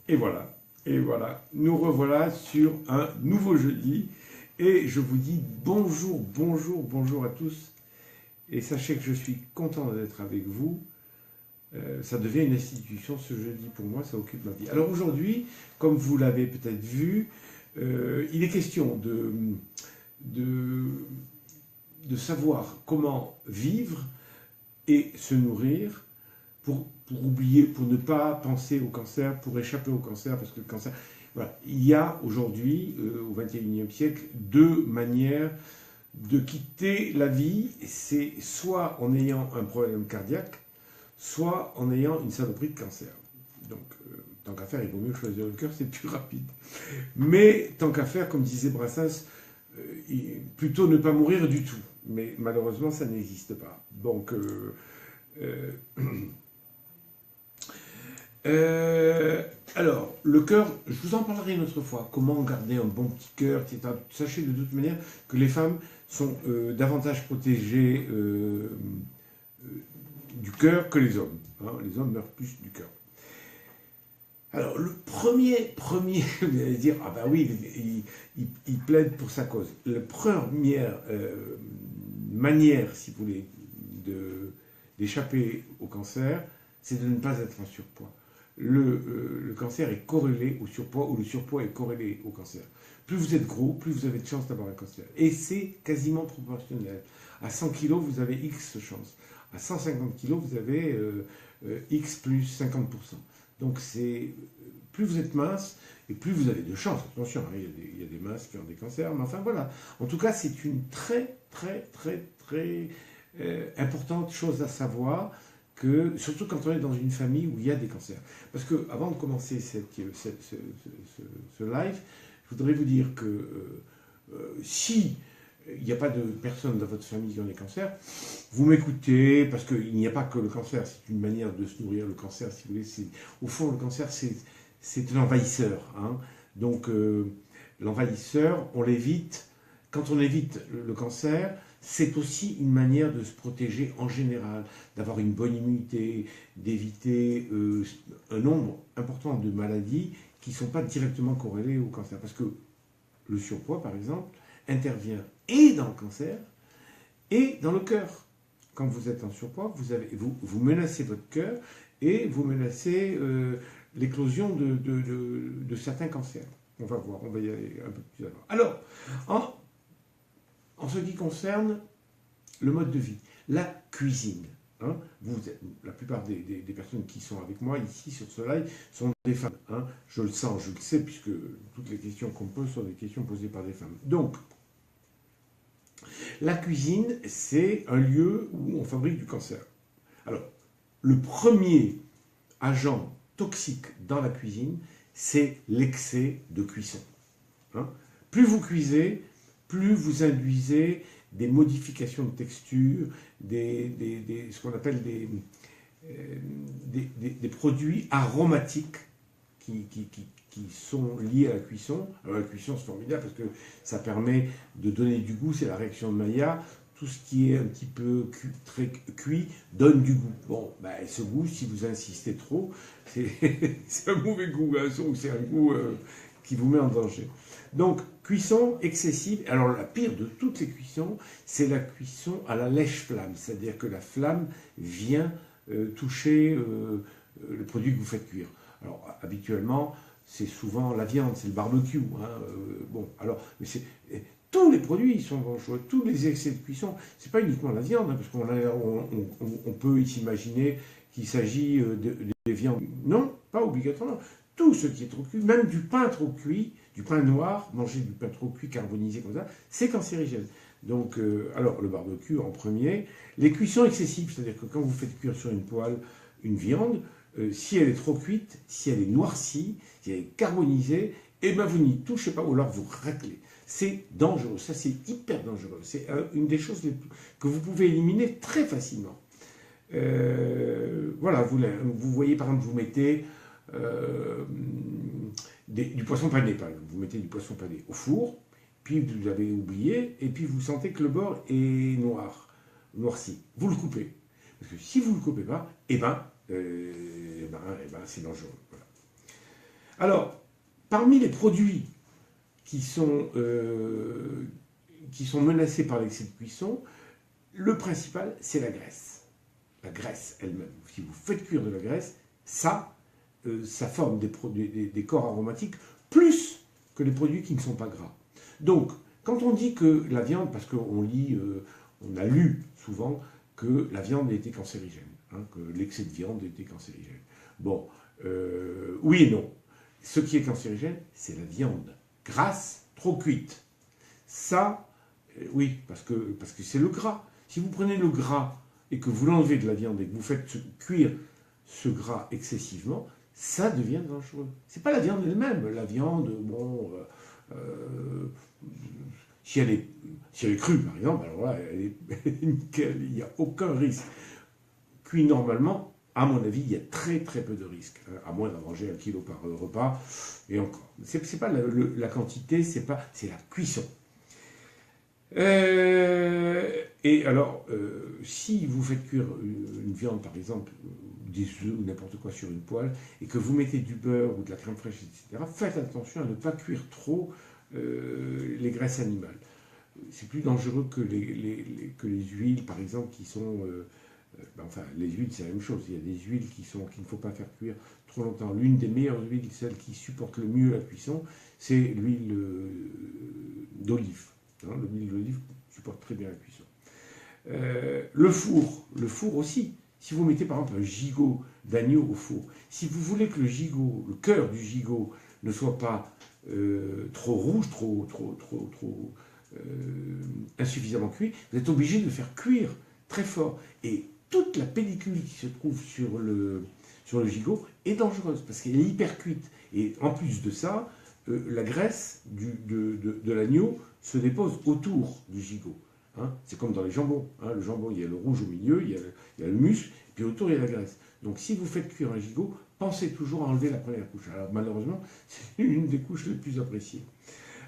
Et voilà, nous revoilà sur un nouveau jeudi. Et je vous dis bonjour, bonjour, bonjour à tous. Et sachez que je suis content d'être avec vous. Ça devient une institution ce jeudi pour moi, ça occupe ma vie. Alors aujourd'hui, comme vous l'avez peut-être vu, il est question de, de savoir comment vivre et se nourrir pour oublier, pour ne pas penser au cancer, pour échapper au cancer, parce que le cancer... Voilà. Il y a aujourd'hui, au XXIe siècle, deux manières de quitter la vie. C'est soit en ayant un problème cardiaque, soit en ayant une saloperie de cancer. Donc, tant qu'à faire, il vaut mieux choisir le cœur, c'est plus rapide. Mais tant qu'à faire, comme disait Brassens, plutôt ne pas mourir du tout. Mais malheureusement, ça n'existe pas. Donc, euh, alors, le cœur, je vous en parlerai une autre fois. Comment garder un bon petit cœur, etc. Sachez de toute manière que les femmes sont davantage protégées du cœur que les hommes. Hein. Les hommes meurent plus du cœur. Alors, le premier, vous allez dire, ah ben oui, il plaide pour sa cause. La première manière, si vous voulez, d'échapper au cancer, c'est de ne pas être en surpoids. Le cancer est corrélé au surpoids, ou le surpoids est corrélé au cancer. Plus vous êtes gros, plus vous avez de chances d'avoir un cancer. Et c'est quasiment proportionnel. À 100 kg, vous avez X chances. À 150 kg, vous avez X plus 50%. Donc plus vous êtes mince, et plus vous avez de chances. Attention, hein, il y a des minces qui ont des cancers, mais enfin voilà. En tout cas, c'est une très importante chose à savoir, surtout quand on est dans une famille où il y a des cancers. Parce que avant de commencer ce live, je voudrais vous dire que si il n'y a pas de personnes dans votre famille qui ont des cancers, vous m'écoutez, parce qu'il n'y a pas que le cancer, c'est une manière de se nourrir. Le cancer, si vous voulez, au fond, le cancer, c'est un envahisseur. Hein. Donc, l'envahisseur, on l'évite. Quand on évite le cancer, c'est aussi une manière de se protéger en général, d'avoir une bonne immunité, d'éviter un nombre important de maladies qui ne sont pas directement corrélées au cancer. Parce que le surpoids, par exemple, intervient et dans le cancer et dans le cœur. Quand vous êtes en surpoids, vous menacez votre cœur et vous menacez l'éclosion de certains cancers. On va voir, on va y aller un peu plus avant. Alors, en ce qui concerne le mode de vie, la cuisine. Hein, la plupart des personnes qui sont avec moi ici sur ce live sont des femmes. Hein, je le sens, je le sais, puisque toutes les questions qu'on pose sont des questions posées par des femmes. Donc, la cuisine, c'est un lieu où on fabrique du cancer. Alors, le premier agent toxique dans la cuisine, c'est l'excès de cuisson. Hein, plus vous cuisez, plus vous induisez des modifications de texture, ce qu'on appelle des produits aromatiques qui sont liés à la cuisson. Alors la cuisson, c'est formidable parce que ça permet de donner du goût, c'est la réaction de Maillard. Tout ce qui est un petit peu très cuit donne du goût. Bon, ben, ce goût, si vous insistez trop, c'est un mauvais goût, hein, c'est un goût qui vous met en danger. Donc, cuisson excessive. Alors, la pire de toutes les cuissons, c'est la cuisson à la lèche-flamme. C'est-à-dire que la flamme vient toucher le produit que vous faites cuire. Alors, habituellement, c'est souvent la viande, c'est le barbecue. Hein, bon, alors, mais tous les produits sont dangereux, tous les excès de cuisson. C'est pas uniquement la viande, hein, parce qu'on peut s'imaginer qu'il s'agit des viandes. Non, pas obligatoirement. Tout ce qui est trop cuit, même du pain trop cuit, du pain noir, manger du pain trop cuit, carbonisé comme ça, c'est cancérigène. Donc, alors, le barbecue en premier. Les cuissons excessives, c'est-à-dire que quand vous faites cuire sur une poêle une viande, si elle est trop cuite, si elle est noircie, si elle est carbonisée, eh ben vous n'y touchez pas, ou alors vous raclez. C'est dangereux, ça c'est hyper dangereux. C'est une des choses que vous pouvez éliminer très facilement. Voilà, vous voyez par exemple, vous mettez du poisson pané, par exemple. Vous mettez du poisson pané au four, puis vous avez oublié, et puis vous sentez que le bord est noirci. Vous le coupez. Parce que si vous ne le coupez pas, c'est dangereux. Voilà. Alors, parmi les produits qui sont menacés par l'excès de cuisson, le principal, c'est la graisse. La graisse elle-même. Si vous faites cuire de la graisse, ça forme des corps aromatiques plus que les produits qui ne sont pas gras. Donc, quand on dit que la viande, parce qu'on lit, on a lu souvent que la viande était cancérigène, hein, que l'excès de viande était cancérigène. Bon, oui et non. Ce qui est cancérigène, c'est la viande grasse, trop cuite. Ça, oui, parce que c'est le gras. Si vous prenez le gras et que vous l'enlevez de la viande et que vous faites cuire ce gras excessivement, ça devient dangereux. C'est pas la viande elle-même. La viande, bon, si elle est crue, par exemple, alors là, elle est nickel, il n'y a aucun risque. Cuit normalement, à mon avis, il y a très très peu de risques, hein, à moins d'en manger 1 kilo par repas. Et encore, c'est pas la quantité, c'est la cuisson. Et alors, si vous faites cuire une viande, par exemple, des œufs ou n'importe quoi sur une poêle, et que vous mettez du beurre ou de la crème fraîche, etc., faites attention à ne pas cuire trop les graisses animales. C'est plus dangereux que les huiles, par exemple, qui sont... enfin, les huiles, c'est la même chose. Il y a des huiles qu'il ne faut pas faire cuire trop longtemps. L'une des meilleures huiles, celle qui supporte le mieux la cuisson, c'est l'huile d'olive. Hein, l'huile d'olive supporte très bien la cuisson. Le four aussi. Si vous mettez par exemple un gigot d'agneau au four, si vous voulez que le cœur du gigot ne soit pas trop rouge, trop insuffisamment cuit, vous êtes obligé de le faire cuire très fort. Et toute la pellicule qui se trouve sur le gigot est dangereuse parce qu'elle est hyper cuite. Et en plus de ça, la graisse de l'agneau se dépose autour du gigot. Hein, c'est comme dans les jambons. Hein, le jambon, il y a le rouge au milieu, il y a le muscle, puis autour, il y a la graisse. Donc si vous faites cuire un gigot, pensez toujours à enlever la première couche. Alors malheureusement, c'est une des couches les plus appréciées.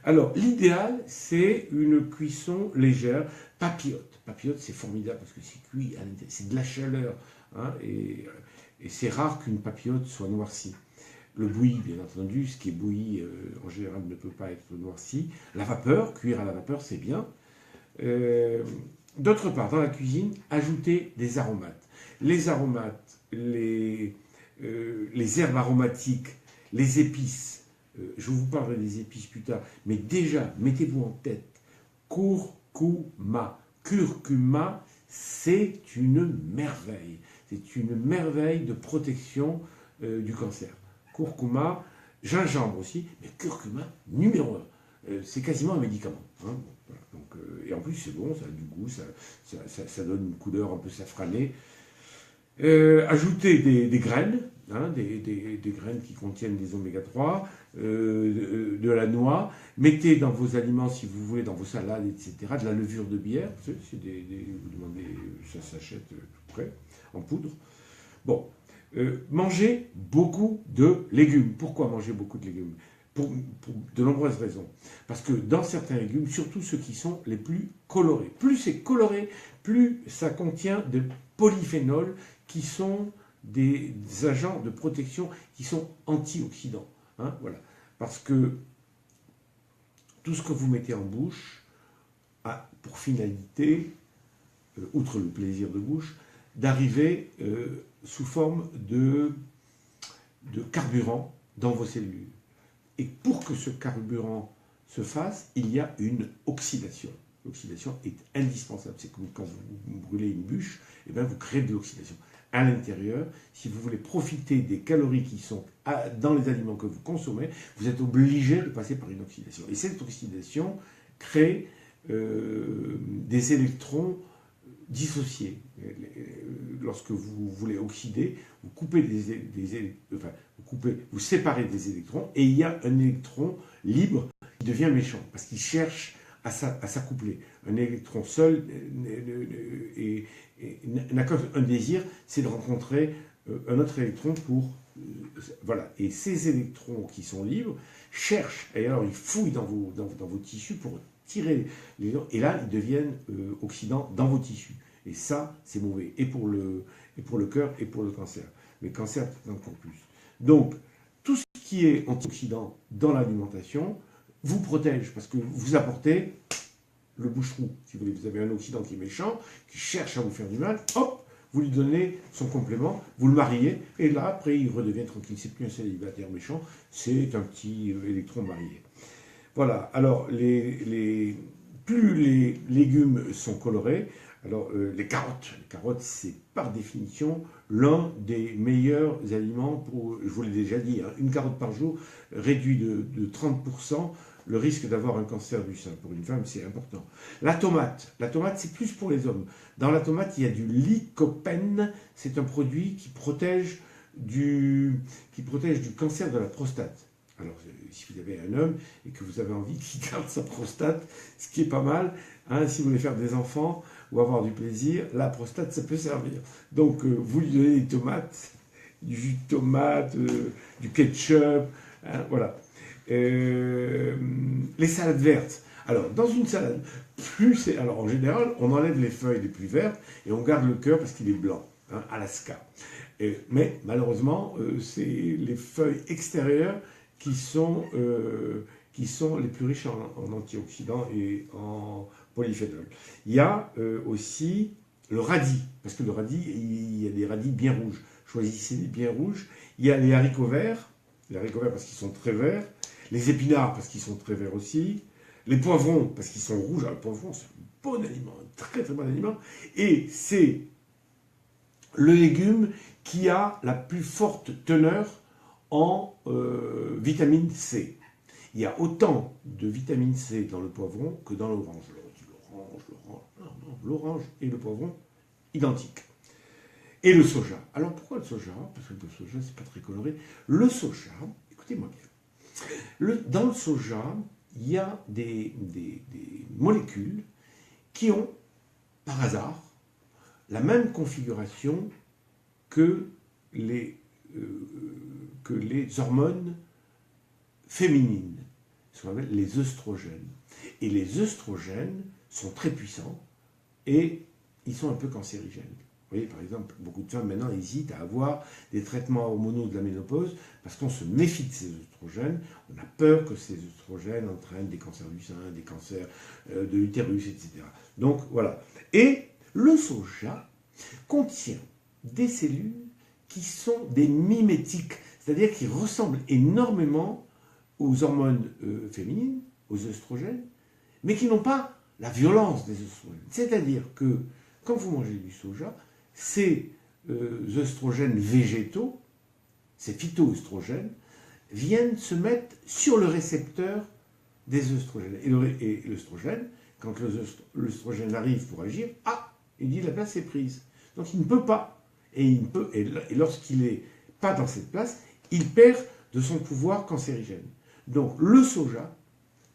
Alors l'idéal, c'est une cuisson légère, papillote. Papillote, c'est formidable parce que c'est cuit, c'est de la chaleur. Hein, et c'est rare qu'une papillote soit noircie. Le bouilli, bien entendu, ce qui est bouilli, en général, ne peut pas être noirci. La vapeur, cuire à la vapeur, c'est bien. D'autre part, dans la cuisine, ajoutez des aromates. Les aromates, les herbes aromatiques, les épices, je vous parlerai des épices plus tard, mais déjà, mettez-vous en tête, curcuma. Curcuma, c'est une merveille. C'est une merveille de protection du cancer. Curcuma, gingembre aussi, mais curcuma, numéro 1. C'est quasiment un médicament. Hein. Voilà. Donc, et en plus, c'est bon, ça a du goût, ça donne une couleur un peu safranée. Ajoutez des graines, hein, des graines qui contiennent des oméga 3, de la noix. Mettez dans vos aliments, si vous voulez, dans vos salades, etc., de la levure de bière. Vous demandez, ça s'achète tout près, en poudre. Bon, mangez beaucoup de légumes. Pourquoi manger beaucoup de légumes ? Pour de nombreuses raisons. Parce que dans certains légumes, surtout ceux qui sont les plus colorés, plus c'est coloré, plus ça contient de polyphénols qui sont des agents de protection qui sont antioxydants. Hein, voilà. Parce que tout ce que vous mettez en bouche a pour finalité, outre le plaisir de bouche, d'arriver sous forme de carburant dans vos cellules. Et pour que ce carburant se fasse, il y a une oxydation. L'oxydation est indispensable. C'est comme quand vous brûlez une bûche, et bien vous créez de l'oxydation. À l'intérieur, si vous voulez profiter des calories qui sont dans les aliments que vous consommez, vous êtes obligé de passer par une oxydation. Et cette oxydation crée des électrons dissociés. Lorsque vous voulez oxyder, vous coupez vous séparez des électrons et il y a un électron libre qui devient méchant parce qu'il cherche à s'accoupler. Un électron seul n'a qu'un désir, c'est de rencontrer un autre électron pour... voilà. Et ces électrons qui sont libres cherchent, et alors ils fouillent dans vos tissus pour tirer les... Et là, ils deviennent oxydants dans vos tissus. Et ça, c'est mauvais, et pour le cœur et pour le cancer. Mais cancer, encore plus. Donc, tout ce qui est antioxydant dans l'alimentation vous protège, parce que vous apportez le boucherou. Si vous voulez, vous avez un oxydant qui est méchant, qui cherche à vous faire du mal, hop, vous lui donnez son complément, vous le mariez, et là, après, il redevient tranquille. C'est plus un célibataire méchant, c'est un petit électron marié. Voilà, alors, plus les légumes sont colorés, alors les carottes, c'est par définition l'un des meilleurs aliments pour, je vous l'ai déjà dit, hein, une carotte par jour réduit de 30% le risque d'avoir un cancer du sein. Pour une femme, c'est important. La tomate, c'est plus pour les hommes. Dans la tomate, il y a du lycopène, c'est un produit qui protège du cancer de la prostate. Alors, si vous avez un homme et que vous avez envie qu'il garde sa prostate, ce qui est pas mal, hein, si vous voulez faire des enfants ou avoir du plaisir, la prostate, ça peut servir. Donc, vous lui donnez des tomates, du jus de tomate, du ketchup, hein, voilà. Les salades vertes. Alors, dans une salade, alors en général, on enlève les feuilles les plus vertes et on garde le cœur parce qu'il est blanc, hein, Alaska. Mais malheureusement, c'est les feuilles extérieures qui sont les plus riches en antioxydants et en polyphénol. Il y a aussi le radis, parce que le radis, il y a des radis bien rouges. Choisissez les bien rouges. Il y a les haricots verts parce qu'ils sont très verts, les épinards parce qu'ils sont très verts aussi, les poivrons parce qu'ils sont rouges. Alors, le poivron, c'est un bon aliment, un très très bon aliment, et c'est le légume qui a la plus forte teneur en vitamine C. Il y a autant de vitamine C dans le poivron que dans l'orange. L'orange et le poivron, identiques. Et le soja. Alors pourquoi le soja? Parce que le soja, c'est pas très coloré. Le soja, écoutez-moi bien. Dans le soja, il y a des molécules qui ont, par hasard, la même configuration que les hormones féminines, ce qu'on appelle les œstrogènes. Et les œstrogènes sont très puissants et ils sont un peu cancérigènes. Vous voyez, par exemple, beaucoup de femmes maintenant hésitent à avoir des traitements hormonaux de la ménopause parce qu'on se méfie de ces œstrogènes. On a peur que ces œstrogènes entraînent des cancers du sein, des cancers de l'utérus, etc. Donc voilà. Et le soja contient des cellules qui sont des mimétiques, c'est-à-dire qui ressemblent énormément aux hormones féminines, aux œstrogènes, mais qui n'ont pas la violence des œstrogènes. C'est-à-dire que quand vous mangez du soja, ces œstrogènes végétaux, ces phytoœstrogènes, viennent se mettre sur le récepteur des œstrogènes. Et l'œstrogène, quand l'œstrogène arrive pour agir, il dit la place est prise. Donc il ne peut pas. Et lorsqu'il n'est pas dans cette place, il perd de son pouvoir cancérigène. Donc le soja,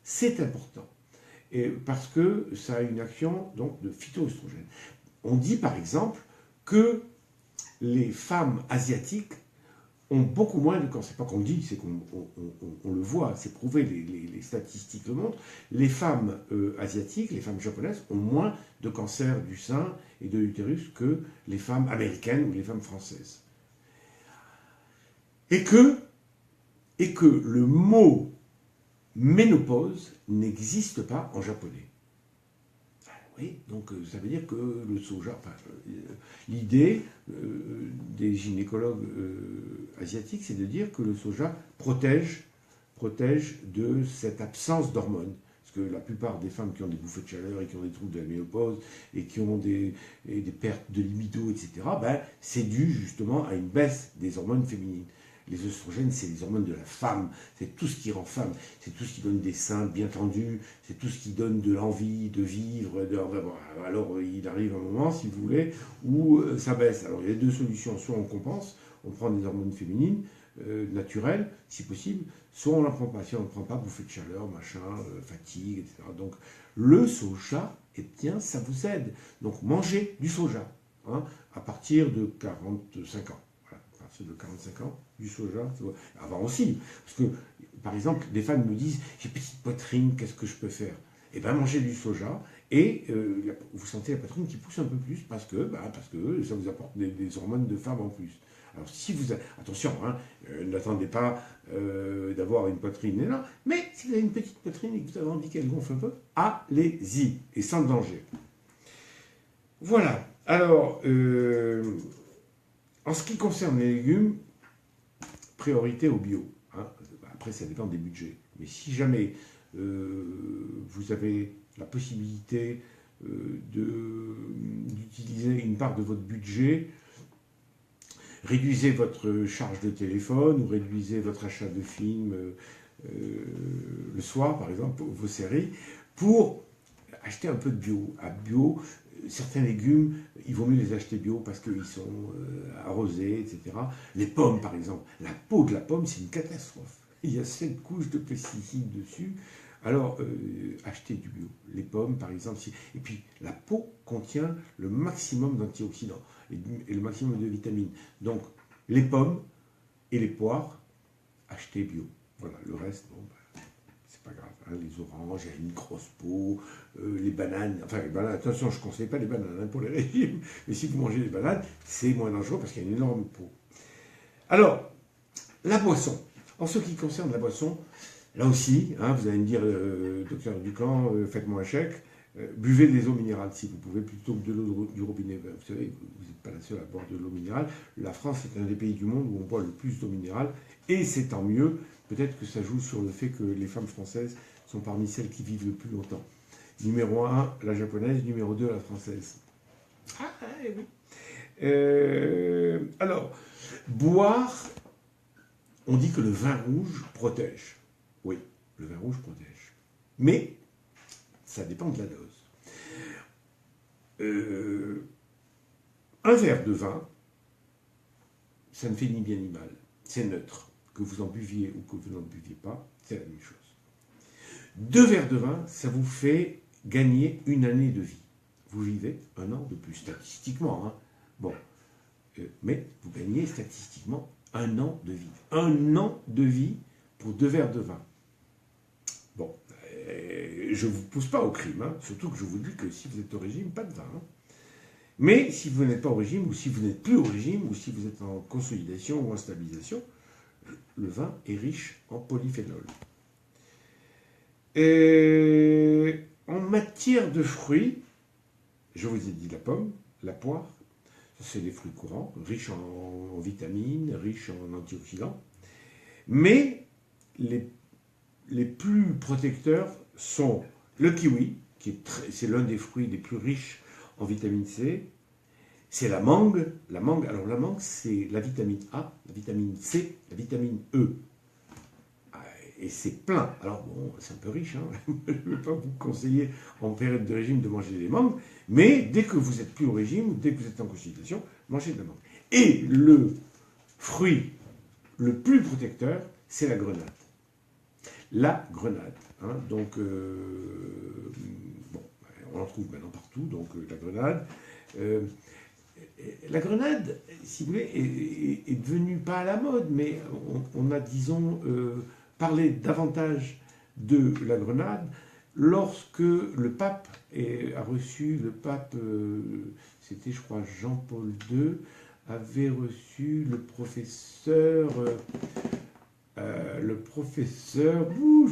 c'est important. Parce que ça a une action donc, de phytoœstrogène. On dit par exemple que les femmes asiatiques ont beaucoup moins de cancer. C'est pas qu'on dit, c'est qu'on le voit, c'est prouvé, les statistiques le montrent. Les femmes asiatiques, les femmes japonaises ont moins de cancer du sein et de l'utérus que les femmes américaines ou les femmes françaises. Et que le mot ménopause n'existe pas en japonais. Oui, donc ça veut dire que le soja, l'idée des gynécologues asiatiques, c'est de dire que le soja protège de cette absence d'hormones. Parce que la plupart des femmes qui ont des bouffées de chaleur et qui ont des troubles de la ménopause et qui ont des pertes de libido, etc., c'est dû justement à une baisse des hormones féminines. Les œstrogènes, c'est les hormones de la femme, c'est tout ce qui rend femme, c'est tout ce qui donne des seins bien tendus, c'est tout ce qui donne de l'envie de vivre. Alors il arrive un moment, si vous voulez, où ça baisse. Alors il y a deux solutions, soit on compense, on prend des hormones féminines, naturelles, si possible, soit on n'en prend pas. Si on ne prend pas, bouffée de chaleur, machin, fatigue, etc. Donc le soja, eh bien, ça vous aide. Donc mangez du soja, hein, à partir de 45 ans. De 45 ans, du soja, avant aussi, parce que, par exemple, des femmes me disent, j'ai petite poitrine, qu'est-ce que je peux faire? Eh bien, mangez du soja, et vous sentez la poitrine qui pousse un peu plus, parce que ça vous apporte des hormones de femme en plus. Alors si vous... Attention, hein, n'attendez pas d'avoir une poitrine énorme, mais si vous avez une petite poitrine et que vous avez envie qu'elle gonfle un peu, allez-y, et sans danger. Voilà. Alors, en ce qui concerne les légumes, priorité au bio. Hein. Après, ça dépend des budgets. Mais si jamais vous avez la possibilité d'utiliser une part de votre budget, réduisez votre charge de téléphone ou réduisez votre achat de films le soir, par exemple, vos séries, pour acheter un peu de bio. À bio, certains légumes, il vaut mieux les acheter bio parce qu'ils sont arrosés, etc. Les pommes, par exemple. La peau de la pomme, c'est une catastrophe. Il y a 7 couches de pesticides dessus. Alors, achetez du bio. Les pommes, par exemple. Et puis, la peau contient le maximum d'antioxydants et le maximum de vitamines. Donc, les pommes et les poires, achetez bio. Voilà, le reste, bon, c'est pas grave. Hein. Les oranges, il y a une grosse peau. Les bananes, enfin, les bananes, attention, je ne conseille pas les bananes hein, pour les régimes. Mais si vous mangez les bananes, c'est moins dangereux parce qu'il y a une énorme peau. Alors, la boisson. En ce qui concerne la boisson, là aussi, hein, vous allez me dire, docteur Ducamp, faites-moi un chèque, buvez des eaux minérales si vous pouvez, plutôt que de l'eau du robinet. Vous savez, vous n'êtes pas la seule à boire de l'eau minérale. La France est un des pays du monde où on boit le plus d'eau minérale, et c'est tant mieux. Peut-être que ça joue sur le fait que les femmes françaises sont parmi celles qui vivent le plus longtemps. Numéro 1, la japonaise, numéro 2, la française. Ah, oui. Alors, boire, on dit que le vin rouge protège. Oui, le vin rouge protège. Mais, ça dépend de la dose. Un verre de vin, ça ne fait ni bien ni mal. C'est neutre. Que vous en buviez ou que vous n'en buviez pas, c'est la même chose. 2 verres de vin, ça vous fait gagner une année de vie. Vous vivez 1 an de plus, statistiquement. Hein. Bon. Mais vous gagnez statistiquement 1 an de vie. 1 an de vie pour 2 verres de vin. Bon, je ne vous pousse pas au crime, hein, surtout que je vous dis que si vous êtes au régime, pas de vin. Hein. Mais si vous n'êtes pas au régime, ou si vous n'êtes plus au régime, ou si vous êtes en consolidation ou en stabilisation, le vin est riche en polyphénol. Et en matière de fruits, je vous ai dit la pomme, la poire, c'est des fruits courants, riches en vitamines, riches en antioxydants. Mais les plus protecteurs sont le kiwi, c'est l'un des fruits les plus riches en vitamine C. C'est la mangue. Alors la mangue, c'est la vitamine A, la vitamine C, la vitamine E. Et c'est plein. Alors bon, c'est un peu riche. Hein. Je ne vais pas vous conseiller en période de régime de manger des mangues. Mais dès que vous n'êtes plus au régime, ou dès que vous êtes en consultation, mangez de la mangue. Et le fruit le plus protecteur, c'est la grenade. La grenade. Hein. Donc, bon, on en trouve maintenant partout. Donc la grenade. La grenade, si vous voulez, est devenue pas à la mode, mais on a, disons, parlé davantage de la grenade lorsque le pape a reçu, c'était je crois Jean-Paul II, avait reçu le professeur, j'ai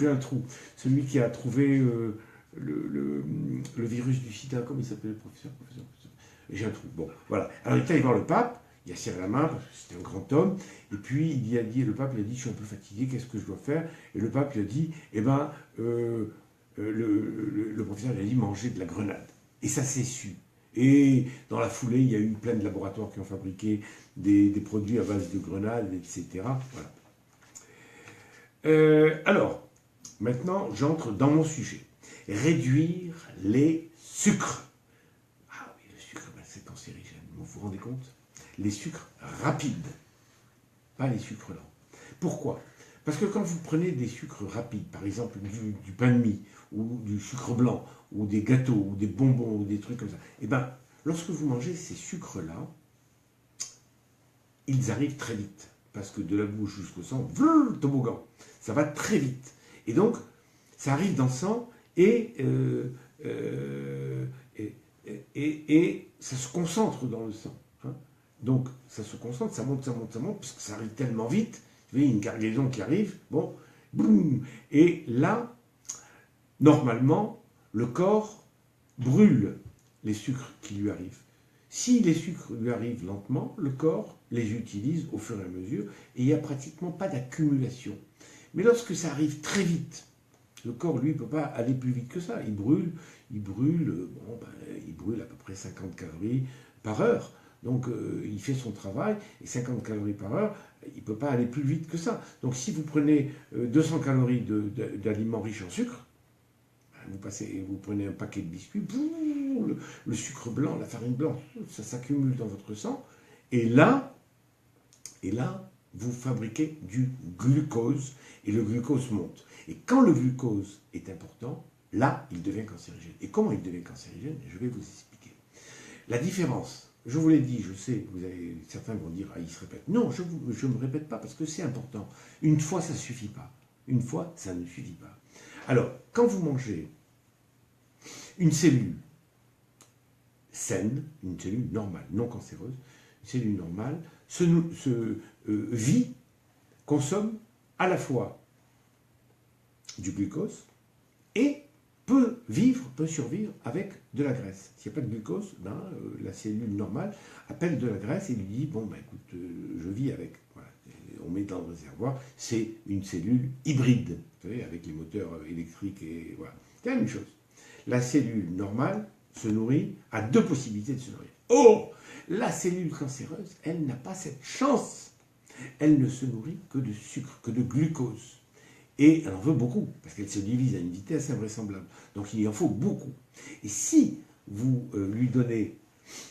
un trou, celui qui a trouvé le virus du sida, comment il s'appelle le professeur. J'ai un trou. Bon, voilà. Alors il est allé voir le pape, il a serré la main, parce que c'était un grand homme, et puis le pape lui a dit, je suis un peu fatigué, qu'est-ce que je dois faire? Et le pape lui a dit, eh ben, le professeur lui a dit, mangez de la grenade. Et ça s'est su. Et dans la foulée, il y a eu plein de laboratoires qui ont fabriqué des produits à base de grenade, etc. Voilà. Alors, maintenant, j'entre dans mon sujet. Réduire les sucres. C'est cancérigène, vous vous rendez compte? Les sucres rapides, pas les sucres lents. Pourquoi? Parce que quand vous prenez des sucres rapides, par exemple du pain de mie, ou du sucre blanc, ou des gâteaux, ou des bonbons, ou des trucs comme ça, et bien, lorsque vous mangez ces sucres-là, ils arrivent très vite. Parce que de la bouche jusqu'au sang, toboggan, ça va très vite. Et donc, ça arrive dans le sang, et ça se concentre dans le sang. Hein. Donc, ça se concentre, ça monte, parce que ça arrive tellement vite. Vous voyez, une cargaison qui arrive, bon, boum. Et là, normalement, le corps brûle les sucres qui lui arrivent. Si les sucres lui arrivent lentement, le corps les utilise au fur et à mesure et il n'y a pratiquement pas d'accumulation. Mais lorsque ça arrive très vite, le corps, lui, ne peut pas aller plus vite que ça. Il brûle il brûle à peu près 50 calories par heure. Donc il fait son travail et 50 calories par heure, il ne peut pas aller plus vite que ça. Donc si vous prenez 200 calories d'aliments riches en sucre, vous prenez un paquet de biscuits, le sucre blanc, la farine blanche, ça s'accumule dans votre sang. Et là, vous fabriquez du glucose et le glucose monte. Et quand le glucose est important, là, il devient cancérigène. Et comment il devient cancérigène? Je vais vous expliquer. La différence, je vous l'ai dit, je sais, certains vont dire, ah, il se répète. Non, je ne me répète pas parce que c'est important. Une fois, ça ne suffit pas. Une fois, ça ne suffit pas. Alors, quand vous mangez une cellule saine, une cellule normale, non cancéreuse, une cellule normale, vit, consomme à la fois du glucose et peut survivre avec de la graisse. S'il n'y a pas de glucose, la cellule normale appelle de la graisse et lui dit, bon, écoute, je vis avec. Voilà. On met dans le réservoir, c'est une cellule hybride, vous savez, avec les moteurs électriques et voilà. C'est la même chose. La cellule normale se nourrit, a deux possibilités de se nourrir. Oh, la cellule cancéreuse, elle n'a pas cette chance. Elle ne se nourrit que de sucre, que de glucose. Et elle en veut beaucoup, parce qu'elle se divise à une vitesse invraisemblable. Donc il en faut beaucoup. Et si vous lui donnez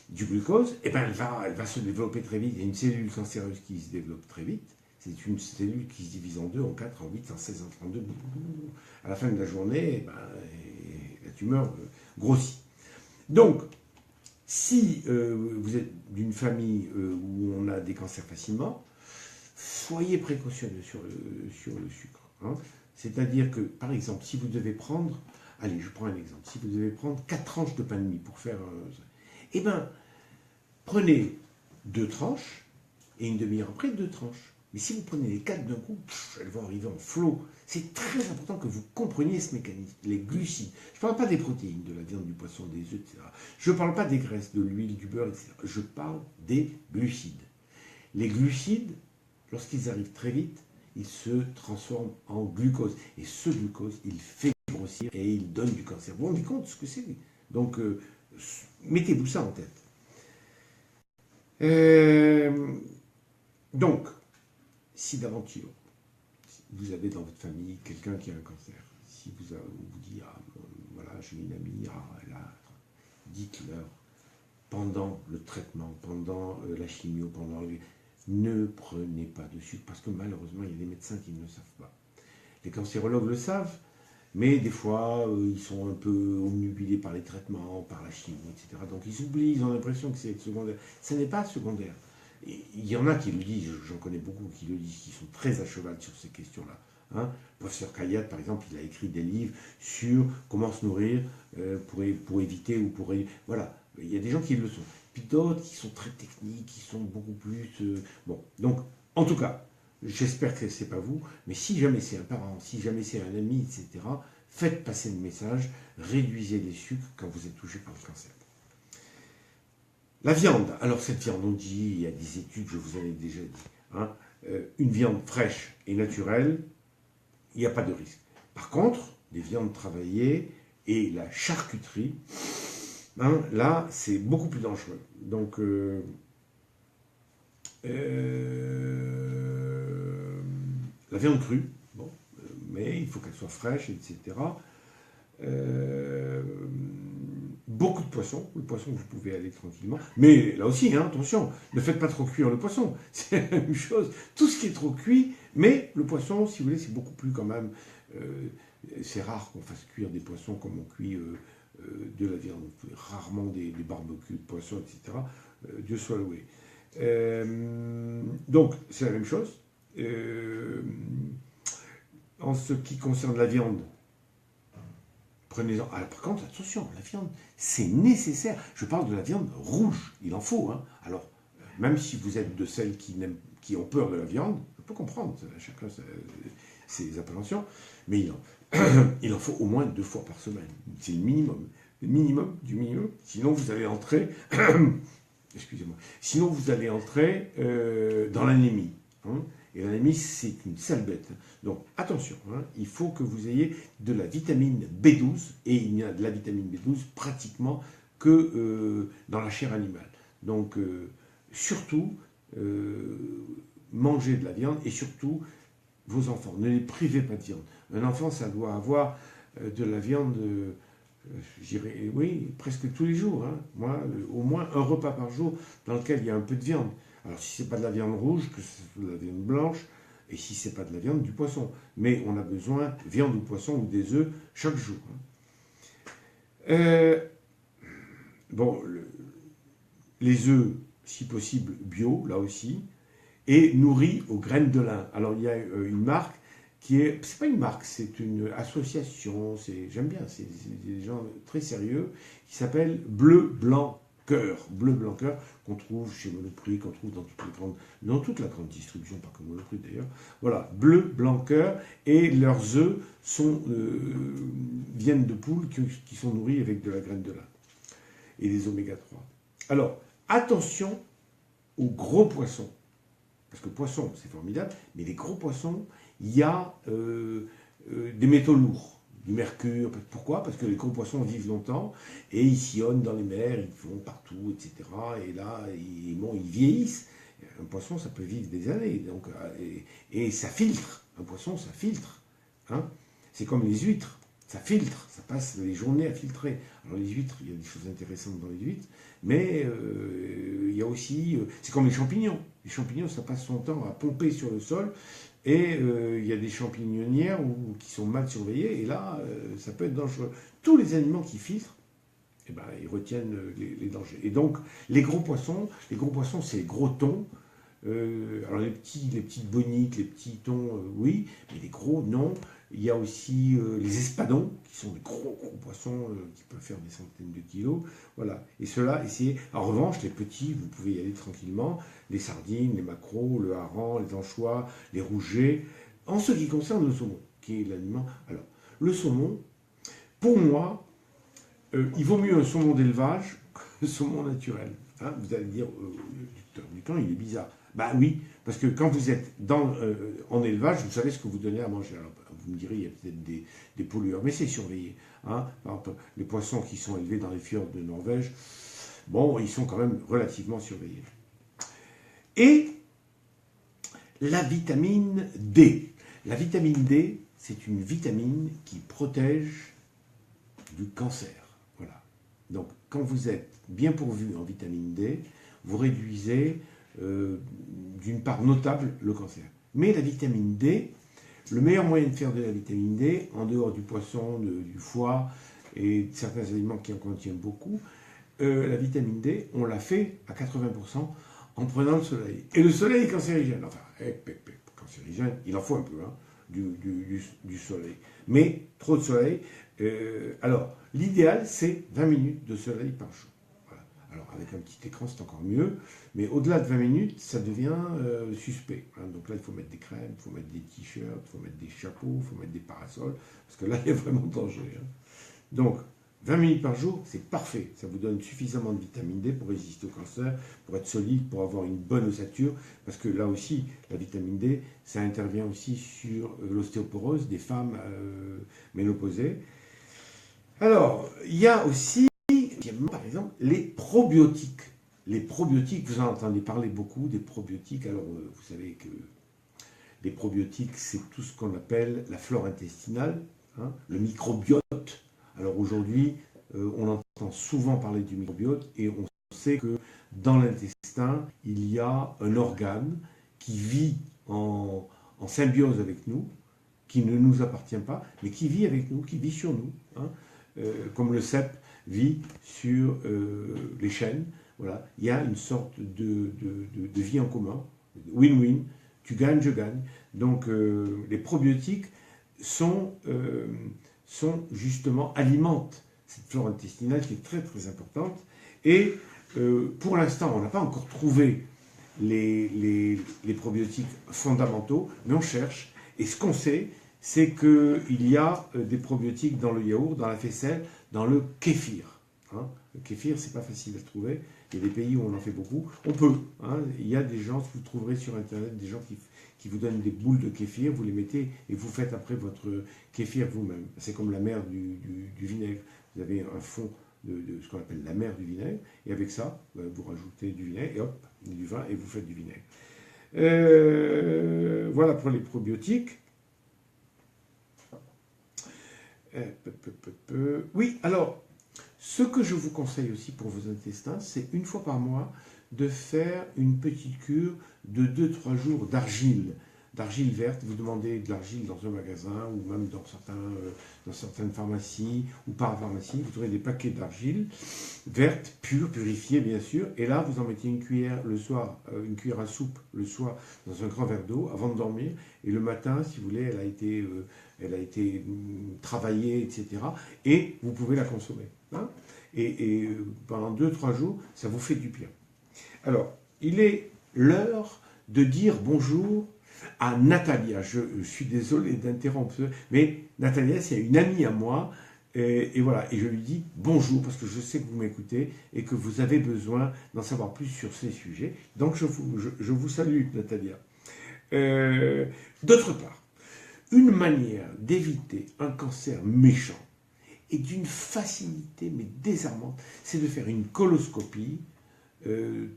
du glucose, elle va se développer très vite. Il y a une cellule cancéreuse qui se développe très vite. C'est une cellule qui se divise en 2, en 4, en 8, en 16, en 32. À la fin de la journée, la tumeur grossit. Donc, si vous êtes d'une famille où on a des cancers facilement, soyez précautionneux sur le sucre. Hein. C'est-à-dire que, par exemple, si vous devez prendre, allez, je prends un exemple, si vous devez prendre 4 tranches de pain de mie pour faire, prenez 2 tranches et une demi-heure après 2 tranches. Mais si vous prenez les 4 d'un coup, elles vont arriver en flot. C'est très important que vous compreniez ce mécanisme. Les glucides. Je ne parle pas des protéines, de la viande, du poisson, des œufs, etc. Je ne parle pas des graisses, de l'huile, du beurre, etc. Je parle des glucides. Les glucides, lorsqu'ils arrivent très vite, ils se transforment en glucose. Et ce glucose, il fait grossir et il donne du cancer. Vous vous rendez compte de ce que c'est? Donc, mettez-vous ça en tête. Donc, si d'aventure, vous avez dans votre famille quelqu'un qui a un cancer, si vous dites, voilà, j'ai une amie, dites-leur, pendant le traitement, pendant la chimio, ne prenez pas de sucre, parce que malheureusement, il y a des médecins qui ne le savent pas. Les cancérologues le savent, mais des fois, ils sont un peu omnubilés par les traitements, par la chimie, etc. Donc ils oublient, ils ont l'impression que c'est secondaire. Ce n'est pas secondaire. Il y en a qui le disent, j'en connais beaucoup qui le disent, qui sont très à cheval sur ces questions-là. Hein. Le professeur Kayat, par exemple, il a écrit des livres sur comment se nourrir pour éviter ou pour... Voilà, il y a des gens qui le sont. Puis d'autres qui sont très techniques, qui sont beaucoup plus... Bon, donc, en tout cas, j'espère que ce n'est pas vous, mais si jamais c'est un parent, si jamais c'est un ami, etc., faites passer le message, réduisez les sucres quand vous êtes touché par le cancer. La viande, alors cette viande, on dit, il y a des études, je vous en ai déjà dit, hein, une viande fraîche et naturelle, il n'y a pas de risque. Par contre, les viandes travaillées et la charcuterie, hein, là, c'est beaucoup plus dangereux. Donc, la viande crue, bon, mais il faut qu'elle soit fraîche, etc. Beaucoup de poissons, le poisson vous pouvez aller tranquillement, mais là aussi, hein, attention, ne faites pas trop cuire le poisson, c'est la même chose, tout ce qui est trop cuit, mais le poisson, si vous voulez, c'est beaucoup plus quand même, c'est rare qu'on fasse cuire des poissons comme on cuit de la viande, rarement des barbecues de poissons, etc., Dieu soit loué. Donc, c'est la même chose. En ce qui concerne la viande, prenez-en. Par contre, attention, la viande, c'est nécessaire. Je parle de la viande rouge, il en faut. Hein. Alors, même si vous êtes de celles qui ont peur de la viande, je peux comprendre, chacun ses appréhensions, mais il en faut au moins 2 fois par semaine. C'est le minimum du minimum. Sinon, vous allez entrer, excusez-moi, sinon vous allez entrer dans l'anémie. Hein. Et l'anémie, c'est une sale bête. Donc, attention, hein, il faut que vous ayez de la vitamine B12, et il n'y a de la vitamine B12 pratiquement que dans la chair animale. Donc, surtout, mangez de la viande, et surtout, vos enfants, ne les privez pas de viande. Un enfant, ça doit avoir de la viande, je dirais, oui, presque tous les jours. Hein. Moi, au moins un repas par jour dans lequel il y a un peu de viande. Alors, si ce n'est pas de la viande rouge, que c'est de la viande blanche, et si ce n'est pas de la viande, du poisson. Mais on a besoin de viande ou poisson ou des œufs chaque jour. Hein. Bon, les œufs, si possible, bio, là aussi, et nourris aux graines de lin. Alors, il y a une marque qui est... C'est pas une marque, c'est une association, j'aime bien, c'est des gens très sérieux, qui s'appelle Bleu, Blanc, Cœur. Bleu, Blanc, Cœur, qu'on trouve chez Monoprix, qu'on trouve dans toute la grande distribution, pas que Monoprix d'ailleurs. Voilà, Bleu, Blanc, Cœur, et leurs œufs viennent de poules qui sont nourries avec de la graine de lin et des oméga 3. Alors, attention aux gros poissons. Parce que poisson, c'est formidable, mais les gros poissons, il y a des métaux lourds, du mercure. Pourquoi? Parce que les gros poissons vivent longtemps et ils sillonnent dans les mers, ils vont partout, etc. Et là, ils vieillissent. Un poisson, ça peut vivre des années. Donc, et ça filtre. Un poisson, ça filtre. Hein. C'est comme les huîtres. Ça filtre, ça passe les journées à filtrer. Alors les huîtres, il y a des choses intéressantes dans les huîtres, mais il y a aussi... c'est comme les champignons. Les champignons, ça passe son temps à pomper sur le sol, et il y a des champignonnières qui sont mal surveillées, et là, ça peut être dangereux. Tous les aliments qui filtrent, eh ben, ils retiennent les dangers. Et donc, les gros poissons, c'est les gros thons. Alors les petites bonites, les petits thons, oui, mais les gros, non. Il y a aussi les espadons, qui sont des gros poissons qui peuvent faire des centaines de kilos. Voilà. Et ceux-là, essayez. En revanche, les petits, vous pouvez y aller tranquillement. Les sardines, les maquereaux, le hareng, les anchois, les rougets. En ce qui concerne le saumon, qui est l'aliment. Alors, le saumon, pour moi, il vaut mieux un saumon d'élevage que le saumon naturel. Hein, vous allez dire, du temps, il est bizarre. Bah oui, parce que quand vous êtes en élevage, vous savez ce que vous donnez à manger. Alors, vous me direz, il y a peut-être des pollueurs, mais c'est surveillé. Hein. Par exemple, les poissons qui sont élevés dans les fjords de Norvège, bon, ils sont quand même relativement surveillés. Et la vitamine D. La vitamine D, c'est une vitamine qui protège du cancer. Voilà. Donc, quand vous êtes bien pourvu en vitamine D, vous réduisez d'une part notable le cancer. Mais la vitamine D, le meilleur moyen de faire de la vitamine D, en dehors du poisson, du foie et de certains aliments qui en contiennent beaucoup, la vitamine D, on la fait à 80% en prenant le soleil. Et le soleil est cancérigène. Enfin, cancérigène, il en faut un peu, hein, du soleil. Mais trop de soleil. Alors, l'idéal, c'est 20 minutes de soleil par jour. Alors, avec un petit écran, c'est encore mieux. Mais au-delà de 20 minutes, ça devient suspect. Hein. Donc là, il faut mettre des crèmes, il faut mettre des t-shirts, il faut mettre des chapeaux, il faut mettre des parasols. Parce que là, il y a vraiment danger. Hein. Donc, 20 minutes par jour, c'est parfait. Ça vous donne suffisamment de vitamine D pour résister au cancer, pour être solide, pour avoir une bonne ossature. Parce que là aussi, la vitamine D, ça intervient aussi sur l'ostéoporose des femmes ménopausées. Alors, il y a aussi... par exemple, les probiotiques. Les probiotiques, vous en entendez parler beaucoup, des probiotiques. Alors, vous savez que les probiotiques, c'est tout ce qu'on appelle la flore intestinale, hein, le microbiote. Alors aujourd'hui, on entend souvent parler du microbiote et on sait que dans l'intestin, il y a un organe qui vit en symbiose avec nous, qui ne nous appartient pas, mais qui vit avec nous, qui vit sur nous, hein, comme le cèpe vit sur les chênes. Voilà. Il y a une sorte de vie en commun, win-win, tu gagnes, je gagne. Donc les probiotiques justement alimentent cette flore intestinale qui est très très importante. Et pour l'instant, on n'a pas encore trouvé les probiotiques fondamentaux, mais on cherche. Et ce qu'on sait, c'est qu'il y a des probiotiques dans le yaourt, dans la faisselle, dans le kéfir. Hein. Le kéfir, c'est pas facile à trouver. Il y a des pays où on en fait beaucoup. On peut. Hein. Il y a des gens, vous trouverez sur Internet, des gens qui vous donnent des boules de kéfir, vous les mettez et vous faites après votre kéfir vous-même. C'est comme la mer du vinaigre. Vous avez un fond de ce qu'on appelle la mer du vinaigre, et avec ça, vous rajoutez du vinaigre, et hop, du vin, et vous faites du vinaigre. Voilà pour les probiotiques. Oui, alors, ce que je vous conseille aussi pour vos intestins, c'est une fois par mois de faire une petite cure de 2-3 jours d'argile. D'argile verte, vous demandez de l'argile dans un magasin ou même dans certaines pharmacies ou parapharmacies, vous aurez des paquets d'argile verte, pure, purifiée bien sûr, et là vous en mettez une cuillère le soir, une cuillère à soupe le soir dans un grand verre d'eau avant de dormir, et le matin, si vous voulez, elle a été travaillée, etc. Et vous pouvez la consommer. Hein, et pendant 2-3 jours, ça vous fait du bien. Alors, il est l'heure de dire bonjour à Natalia. Je suis désolé d'interrompre, mais Natalia, c'est une amie à moi. Et voilà, et je lui dis bonjour parce que je sais que vous m'écoutez et que vous avez besoin d'en savoir plus sur ces sujets. Donc, je vous salue, Natalia. D'autre part, une manière d'éviter un cancer méchant et d'une facilité mais désarmante, c'est de faire une coloscopie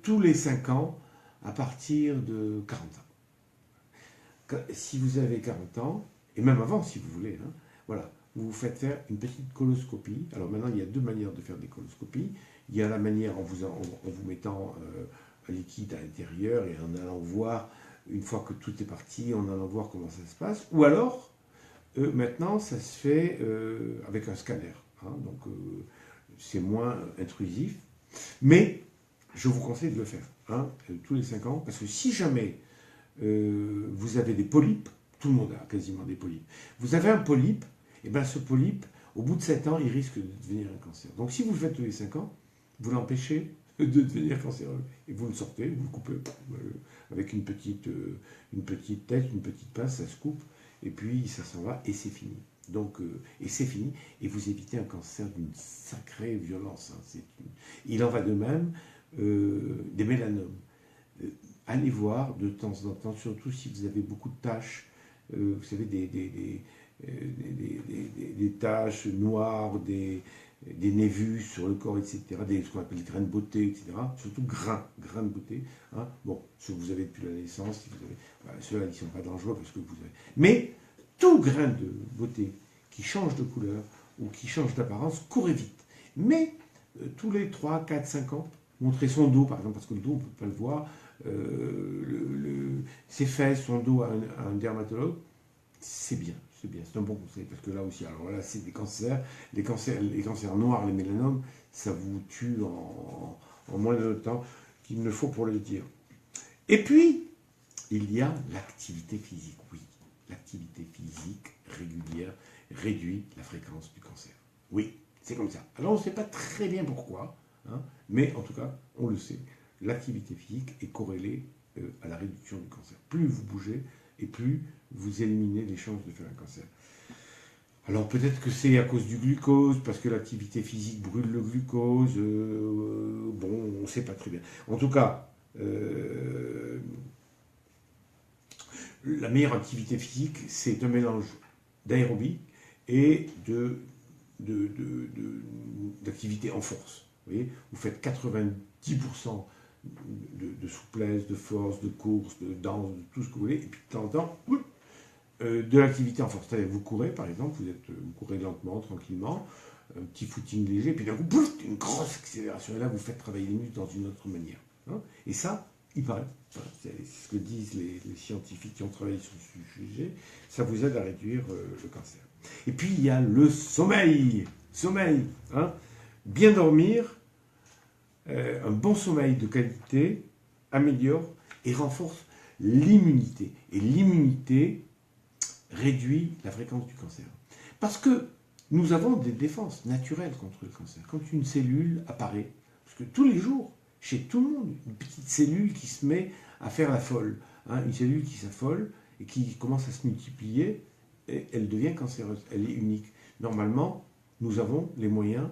tous les 5 ans à partir de 40 ans. Si vous avez 40 ans, et même avant si vous voulez, hein, voilà, vous vous faites faire une petite coloscopie. Alors maintenant, il y a 2 manières de faire des coloscopies. Il y a la manière en vous mettant un liquide à l'intérieur et en allant voir, une fois que tout est parti, en allant voir comment ça se passe. Ou alors, maintenant, ça se fait avec un scanner. Hein, donc, c'est moins intrusif. Mais je vous conseille de le faire hein, tous les 5 ans. Parce que si jamais vous avez des polypes, tout le monde a quasiment des polypes. Vous avez un polype, et bien ce polype, au bout de 7 ans, il risque de devenir un cancer. Donc si vous le faites tous les 5 ans, vous l'empêchez de devenir cancéreux. Et vous le sortez, vous le coupez avec une petite tête, une petite pince, ça se coupe, et puis ça s'en va, et c'est fini. Donc, et c'est fini, et vous évitez un cancer d'une sacrée violence. Hein. Il en va de même des mélanomes. Allez voir de temps en temps, surtout si vous avez beaucoup de taches, vous savez, des taches noires, des névus sur le corps, etc., ce qu'on appelle les grains de beauté, etc., surtout grains de beauté. Hein. Bon, ceux que vous avez depuis la naissance, si vous avez, voilà, ceux-là, ils ne sont pas dangereux parce que vous avez. Mais tout grain de beauté qui change de couleur ou qui change d'apparence, courez vite. Mais tous les 3, 4, 5 ans, montrer son dos, par exemple, parce que le dos, on ne peut pas le voir, ses fesses, son dos à un dermatologue, c'est bien, c'est un bon conseil, parce que là aussi, alors là, c'est des cancers, les cancers noirs, les mélanomes, ça vous tue en moins de temps qu'il ne faut pour le dire. Et puis, il y a l'activité physique, oui. L'activité physique régulière réduit la fréquence du cancer. Oui, c'est comme ça. Alors, on ne sait pas très bien pourquoi, hein, mais en tout cas, on le sait. L'activité physique est corrélée à la réduction du cancer. Plus vous bougez, et plus vous éliminez les chances de faire un cancer. Alors peut-être que c'est à cause du glucose, parce que l'activité physique brûle le glucose, bon, on ne sait pas très bien. En tout cas, la meilleure activité physique, c'est un mélange d'aérobie et d'activité en force. Vous voyez, vous faites 90% de souplesse, de force, de course, de danse, de tout ce que vous voulez, et puis de temps en temps, de l'activité en force. C'est-à-dire, vous courez, par exemple, vous courez lentement, tranquillement, un petit footing léger, puis d'un coup, bouf, une grosse accélération, et là, vous faites travailler les muscles dans une autre manière. Hein. Et ça, il paraît, c'est ce que disent les scientifiques qui ont travaillé sur ce sujet, ça vous aide à réduire le cancer. Et puis, il y a le sommeil. Sommeil, hein. Bien dormir, un bon sommeil de qualité améliore et renforce l'immunité. Et l'immunité réduit la fréquence du cancer. Parce que nous avons des défenses naturelles contre le cancer. Quand une cellule apparaît, parce que tous les jours, chez tout le monde, une petite cellule qui se met à faire la folle. Hein, une cellule qui s'affole et qui commence à se multiplier, et elle devient cancéreuse, elle est unique. Normalement, nous avons les moyens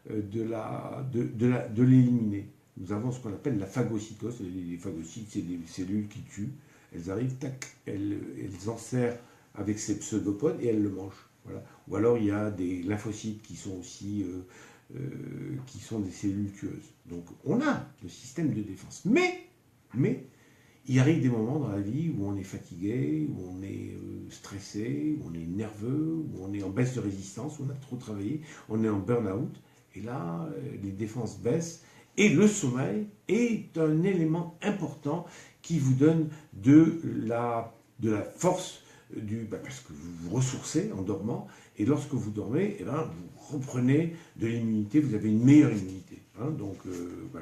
de l'éliminer. Nous avons ce qu'on appelle la phagocytose. Les phagocytes, c'est des cellules qui tuent. Elles arrivent, tac, elles enserrent avec ces pseudopodes et elles le mangent. Voilà. Ou alors il y a des lymphocytes qui sont aussi qui sont des cellules tueuses. Donc on a le système de défense. Mais il arrive des moments dans la vie où on est fatigué, où on est stressé, où on est nerveux, où on est en baisse de résistance, où on a trop travaillé, on est en burn-out. Et là, les défenses baissent. Et le sommeil est un élément important qui vous donne de la force, parce que vous vous ressourcez en dormant. Et lorsque vous dormez, vous reprenez de l'immunité, vous avez une meilleure immunité. Hein, donc,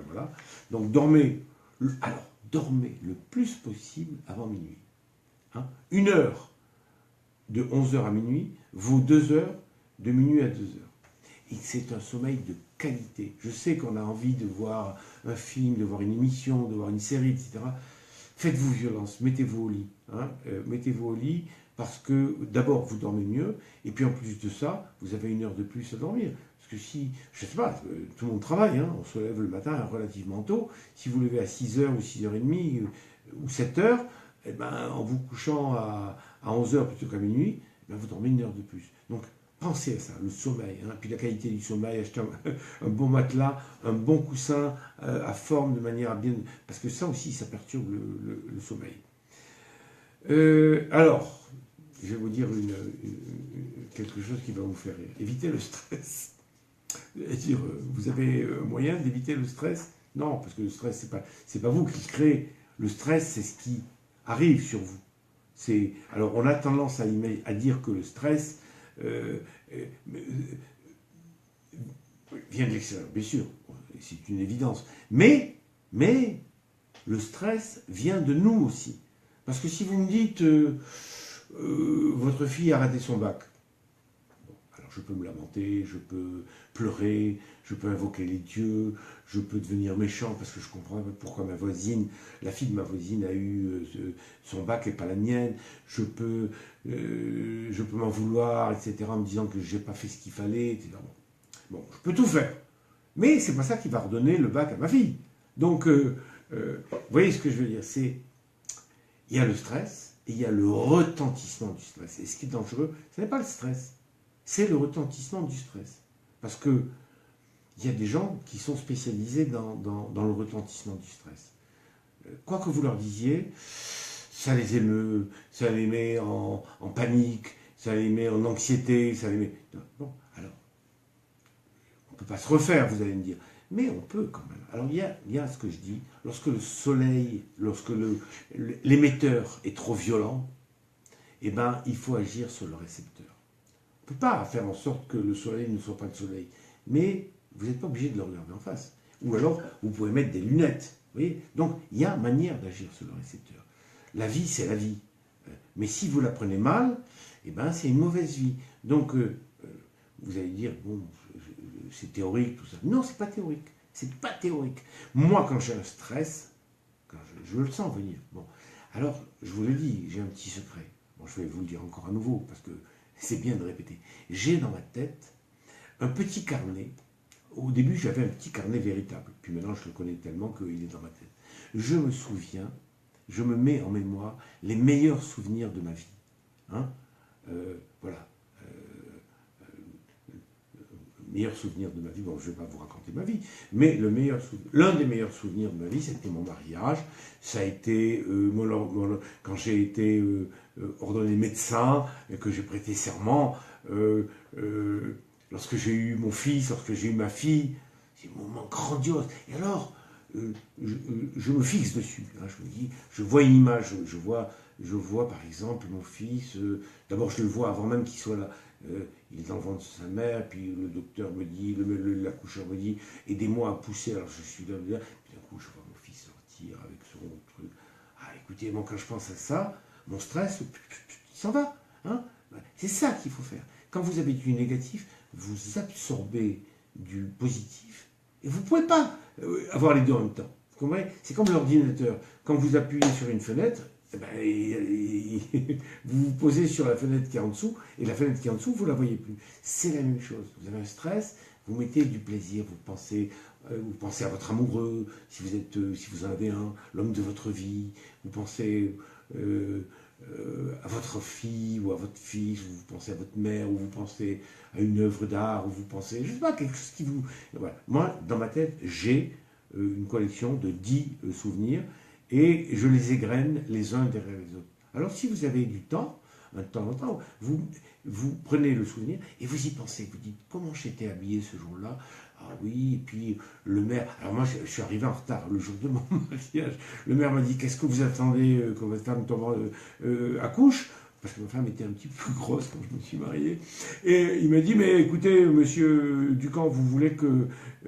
voilà. Donc, dormez le plus possible avant minuit. Hein. 1 heure de 11h à minuit vaut 2 heures de minuit à 2 heures. Et c'est un sommeil de qualité. Je sais qu'on a envie de voir un film, de voir une émission, de voir une série, etc. Faites-vous violence, mettez-vous au lit. Hein, mettez-vous au lit parce que d'abord vous dormez mieux, et puis en plus de ça, vous avez 1 heure de plus à dormir. Parce que si, je ne sais pas, tout le monde travaille, hein, on se lève le matin relativement tôt, si vous levez à 6h ou 6h30 ou 7h, eh ben, en vous couchant à 11h plutôt qu'à minuit, eh ben, vous dormez 1 heure de plus. Donc pensez à ça, le sommeil, hein, puis la qualité du sommeil, achetez un bon matelas, un bon coussin à forme de manière à bien... Parce que ça aussi, ça perturbe le sommeil. Alors, je vais vous dire quelque chose qui va vous faire rire. Évitez le stress. Dire, vous avez moyen d'éviter le stress? Non, parce que le stress, c'est pas vous qui le créez. Le stress, c'est ce qui arrive sur vous. Alors, on a tendance à dire que le stress vient de l'extérieur, bien sûr, c'est une évidence. Mais le stress vient de nous aussi. Parce que si vous me dites, votre fille a raté son bac, alors je peux me lamenter, je peux pleurer, je peux invoquer les dieux, je peux devenir méchant parce que je comprends pourquoi la fille de ma voisine a eu son bac et pas la mienne, je peux m'en vouloir, etc., en me disant que je n'ai pas fait ce qu'il fallait, etc. Bon, je peux tout faire, mais c'est pas ça qui va redonner le bac à ma fille. Donc, vous voyez ce que je veux dire, il y a le stress et il y a le retentissement du stress. Et ce qui est dangereux, ce n'est pas le stress, c'est le retentissement du stress. Parce que il y a des gens qui sont spécialisés dans le retentissement du stress. Quoi que vous leur disiez, ça les émeut, ça les met en panique, ça les met en anxiété, ça les met... Bon, alors, on ne peut pas se refaire, vous allez me dire. Mais on peut quand même. Alors il y a ce que je dis, lorsque le soleil, lorsque l'émetteur est trop violent, eh ben, il faut agir sur le récepteur. On ne peut pas faire en sorte que le soleil ne soit pas de soleil. Mais vous n'êtes pas obligé de le regarder en face. Ou alors, vous pouvez mettre des lunettes. Vous voyez. Donc, il y a manière d'agir sur le récepteur. La vie, c'est la vie. Mais si vous la prenez mal, eh ben, c'est une mauvaise vie. Donc, vous allez dire, bon, c'est théorique, tout ça. Non, c'est pas théorique. C'est pas théorique. Moi, quand j'ai un stress, quand je le sens venir. Bon, alors, je vous le dis, j'ai un petit secret. Bon, je vais vous le dire encore à nouveau, parce que c'est bien de répéter. J'ai dans ma tête un petit carnet. Au début, j'avais un petit carnet véritable. Puis maintenant, je le connais tellement qu'il est dans ma tête. Je me souviens, je me mets en mémoire les meilleurs souvenirs de ma vie. Hein, voilà. Meilleur souvenir de ma vie, bon, je ne vais pas vous raconter ma vie, mais l'un des meilleurs souvenirs de ma vie, c'était mon mariage. Ça a été quand j'ai été ordonné médecin, et que j'ai prêté serment, lorsque j'ai eu mon fils, lorsque j'ai eu ma fille, c'est un moment grandiose. Et alors, je me fixe dessus. Hein, je me dis, je vois une image, je vois par exemple mon fils, d'abord je le vois avant même qu'il soit là. Il est dans le ventre de sa mère, puis le docteur me dit, l'accoucheur me dit, aidez-moi à pousser. Alors je suis là, puis d'un coup je vois mon fils sortir avec son truc. Ah, écoutez, moi quand je pense à ça, mon stress s'en va. Hein, c'est ça qu'il faut faire. Quand vous avez du négatif, vous absorbez du positif, Et vous ne pouvez pas avoir les deux en même temps. Vous comprenez? C'est comme l'ordinateur. Quand vous appuyez sur une fenêtre, eh ben, vous vous posez sur la fenêtre qui est en dessous, et la fenêtre qui est en dessous, vous ne la voyez plus. C'est la même chose. Vous avez un stress, vous mettez du plaisir, vous pensez à votre amoureux, si vous en avez un, l'homme de votre vie, vous pensez à votre fille ou à votre fils, ou vous pensez à votre mère, ou vous pensez à une œuvre d'art, ou vous pensez, je ne sais pas, quelque chose qui vous... Voilà. Moi, dans ma tête, j'ai une collection de 10 souvenirs, et je les égrène les uns derrière les autres. Alors, si vous avez du temps, un temps en temps, vous prenez le souvenir et vous y pensez. Vous dites, comment j'étais habillé ce jour-là? Ah oui, et puis le maire... Alors moi, je suis arrivé en retard le jour de mon mariage. Le maire m'a dit, qu'est-ce que vous attendez quand votre femme accouche? Parce que ma femme était un petit peu grosse quand je me suis marié. Et il m'a dit, mais écoutez, monsieur Ducamp, vous voulez que...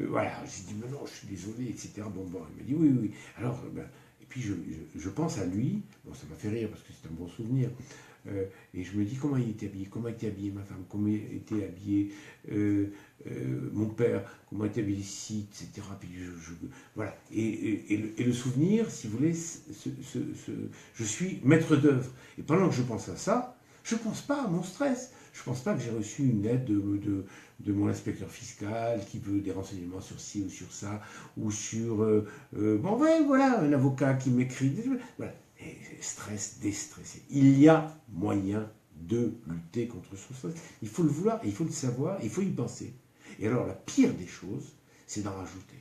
voilà, j'ai dit, mais non, je suis désolé, etc. Bon, il m'a dit, oui, oui. Alors, et puis je pense à lui. Bon, ça m'a fait rire parce que c'est un bon souvenir. Et je me dis comment il était habillé, comment était habillée ma femme, comment était habillé mon père, comment était habillé ici, etc. Puis voilà. Et le souvenir, si vous voulez, je suis maître d'œuvre. Et pendant que je pense à ça, je ne pense pas à mon stress. Je ne pense pas que j'ai reçu une lettre de mon inspecteur fiscal qui veut des renseignements sur ci ou sur ça, ou sur, bon, ouais, voilà, un avocat qui m'écrit. Voilà. Et stress, déstressé. Il y a moyen de lutter contre son stress. Il faut le vouloir, il faut le savoir, il faut y penser. Et alors, la pire des choses, c'est d'en rajouter.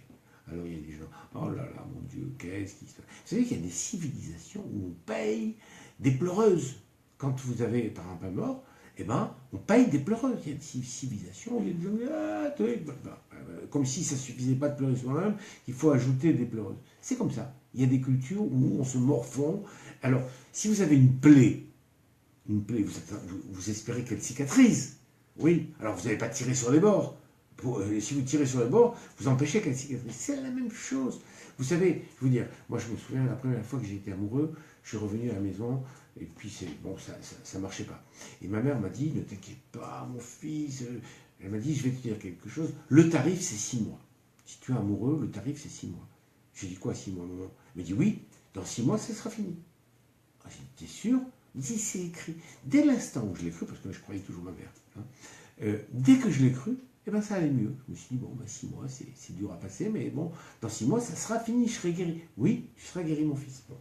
Alors, il y a des gens, oh là là, mon Dieu, qu'est-ce qui se passe? Vous savez qu'il y a des civilisations où on paye des pleureuses. Quand vous avez par exemple un mort, eh ben, on paye des pleureuses. Il y a des civilisations où il y a des gens, comme si ça ne suffisait pas de pleurer soi-même, il faut ajouter des pleureuses. C'est comme ça. Il y a des cultures où on se morfond. Alors, si vous avez une plaie, vous espérez qu'elle cicatrise. Oui, alors vous n'allez pas tirer sur les bords. Si vous tirez sur les bords, vous empêchez qu'elle cicatrise. C'est la même chose. Vous savez, je vous dire, moi je me souviens, la première fois que j'ai été amoureux, je suis revenu à la maison, et puis ça marchait pas. Et ma mère m'a dit, ne t'inquiète pas, mon fils. Elle m'a dit, je vais te dire quelque chose. Le tarif, c'est 6 mois. Si tu es amoureux, le tarif, c'est 6 mois. J'ai dit, quoi, 6 mois, maman? Elle m'a dit, oui, dans 6 mois, ça sera fini. J'ai dit, t'es sûr? Il dit, c'est écrit. Dès l'instant où je l'ai cru, parce que je croyais toujours ma mère, dès que je l'ai cru, eh ben, ça allait mieux. Je me suis dit, bon, 6 mois, c'est dur à passer, mais bon, dans 6 mois, ça sera fini, je serai guéri. Oui, je serai guéri, mon fils. Bon.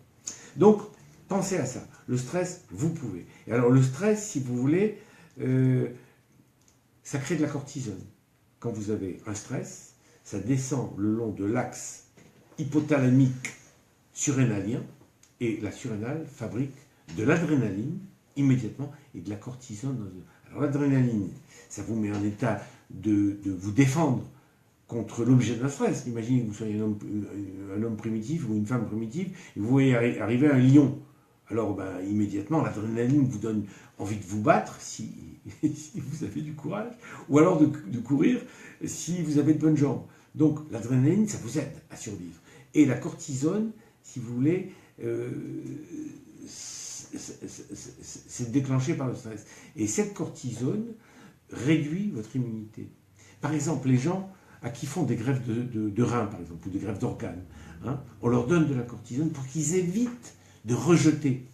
Donc, pensez à ça. Le stress, vous pouvez. Et alors, le stress, si vous voulez, ça crée de la cortisone. Quand vous avez un stress, ça descend le long de l'axe hypothalamique surrénalien, et la surrénale fabrique de l'adrénaline immédiatement et de la cortisone. Alors l'adrénaline, ça vous met en état de vous défendre contre l'objet d'un stress. Imaginez que vous soyez un homme primitif ou une femme primitive, et vous voyez arriver un lion. Alors immédiatement, l'adrénaline vous donne envie de vous battre si vous avez du courage, ou alors de courir si vous avez de bonnes jambes. Donc l'adrénaline, ça vous aide à survivre. Et la cortisone, si vous voulez, c'est déclenché par le stress. Et cette cortisone réduit votre immunité. Par exemple, les gens à qui font des greffes de reins, par exemple, ou des greffes d'organes, on leur donne de la cortisone pour qu'ils évitent de rejeter.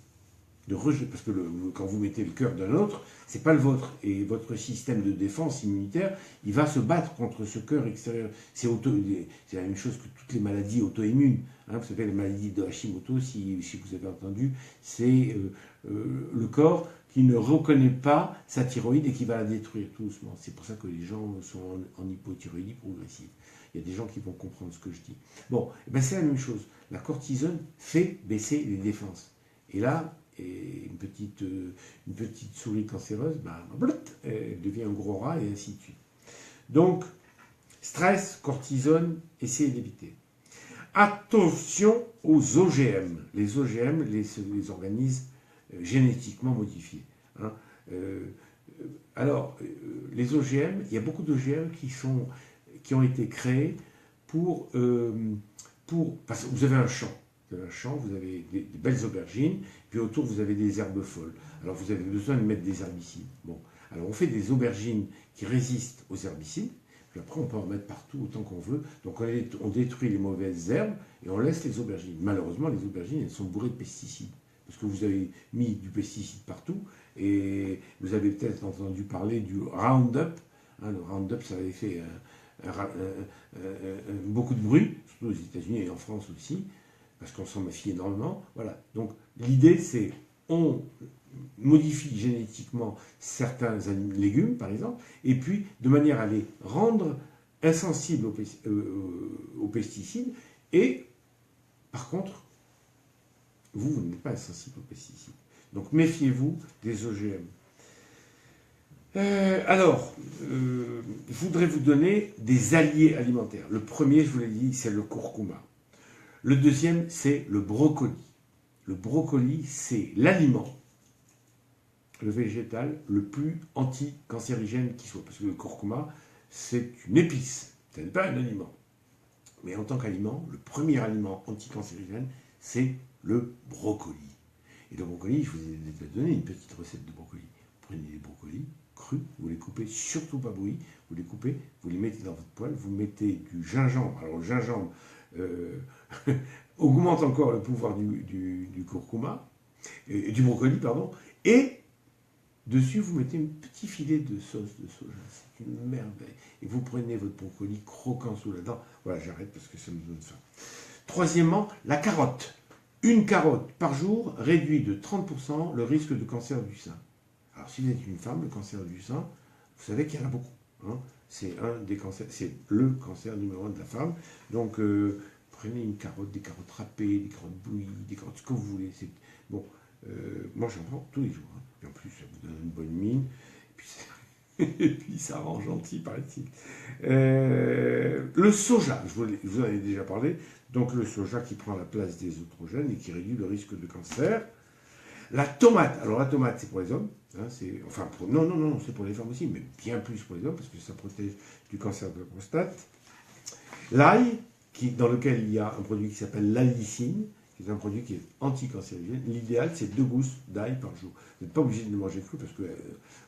Parce que quand vous mettez le cœur d'un autre, c'est pas le vôtre. Et votre système de défense immunitaire, il va se battre contre ce cœur extérieur. C'est la même chose que toutes les maladies auto-immunes. Vous savez, les maladies de Hashimoto, si vous avez entendu, c'est le corps qui ne reconnaît pas sa thyroïde et qui va la détruire tout doucement. C'est pour ça que les gens sont en hypothyroïdie progressive. Il y a des gens qui vont comprendre ce que je dis. Bon, c'est la même chose. La cortisone fait baisser les défenses. Et là, une petite souris cancéreuse, elle devient un gros rat et ainsi de suite. Donc, stress, cortisone, essayez d'éviter. Attention aux OGM. Les OGM, les organismes génétiquement modifiés. Alors, les OGM, il y a beaucoup d'OGM qui ont été créés parce que vous avez un champ. Vous avez des belles aubergines, puis autour vous avez des herbes folles. Alors vous avez besoin de mettre des herbicides. Bon, alors on fait des aubergines qui résistent aux herbicides, Puis après, on peut en mettre partout autant qu'on veut. Donc on détruit les mauvaises herbes et on laisse les aubergines. Malheureusement, les aubergines, elles sont bourrées de pesticides. Parce que vous avez mis du pesticide partout. Et vous avez peut-être entendu parler du Roundup. Hein, le Roundup, ça avait fait beaucoup de bruit, surtout aux États-Unis et en France aussi, parce qu'on s'en méfie énormément. Voilà. Donc l'idée, c'est on modifie génétiquement certains légumes, par exemple, et puis de manière à les rendre insensibles aux pesticides. Et par contre, vous n'êtes pas insensible aux pesticides. Donc méfiez-vous des OGM. Je voudrais vous donner des alliés alimentaires. Le premier, je vous l'ai dit, c'est le curcuma. Le deuxième, c'est le brocoli. Le brocoli, c'est l'aliment, le végétal, le plus anti-cancérigène qui soit. Parce que le curcuma, c'est une épice, ce n'est pas un aliment. Mais en tant qu'aliment, le premier aliment anti-cancérigène, c'est le brocoli. Et le brocoli, je vous ai déjà donné une petite recette de brocoli. Vous prenez les brocolis crus, vous les coupez, surtout pas bouillis, vous les coupez, vous les mettez dans votre poêle, vous mettez du gingembre. Alors le gingembre augmente encore le pouvoir du curcuma, du brocoli, pardon, et dessus vous mettez un petit filet de sauce de soja. C'est une merveille. Et vous prenez votre brocoli croquant sous la dent. Voilà, j'arrête parce que ça me donne faim. Troisièmement, la carotte. Une carotte par jour réduit de 30% le risque de cancer du sein. Alors, si vous êtes une femme, le cancer du sein, vous savez qu'il y en a beaucoup. Hein. C'est un des cancers, c'est le cancer numéro 1 de la femme. Donc, prenez une carotte, des carottes râpées, des carottes bouillies, des carottes, ce que vous voulez. Bon, moi, j'en prends tous les jours. Hein. Et en plus, ça vous donne une bonne mine. Et puis ça rend gentil, paraît-il. Le soja, je vous en ai déjà parlé. Donc, le soja qui prend la place des oestrogènes et qui réduit le risque de cancer. La tomate. Alors, la tomate, c'est pour les hommes. Hein, non, c'est pour les femmes aussi, mais bien plus pour les hommes, parce que ça protège du cancer de la prostate. L'ail, dans lequel il y a un produit qui s'appelle l'allicine, qui est un produit qui est anticancérigène. L'idéal, c'est 2 gousses d'ail par jour. Vous n'êtes pas obligé de les manger cru parce que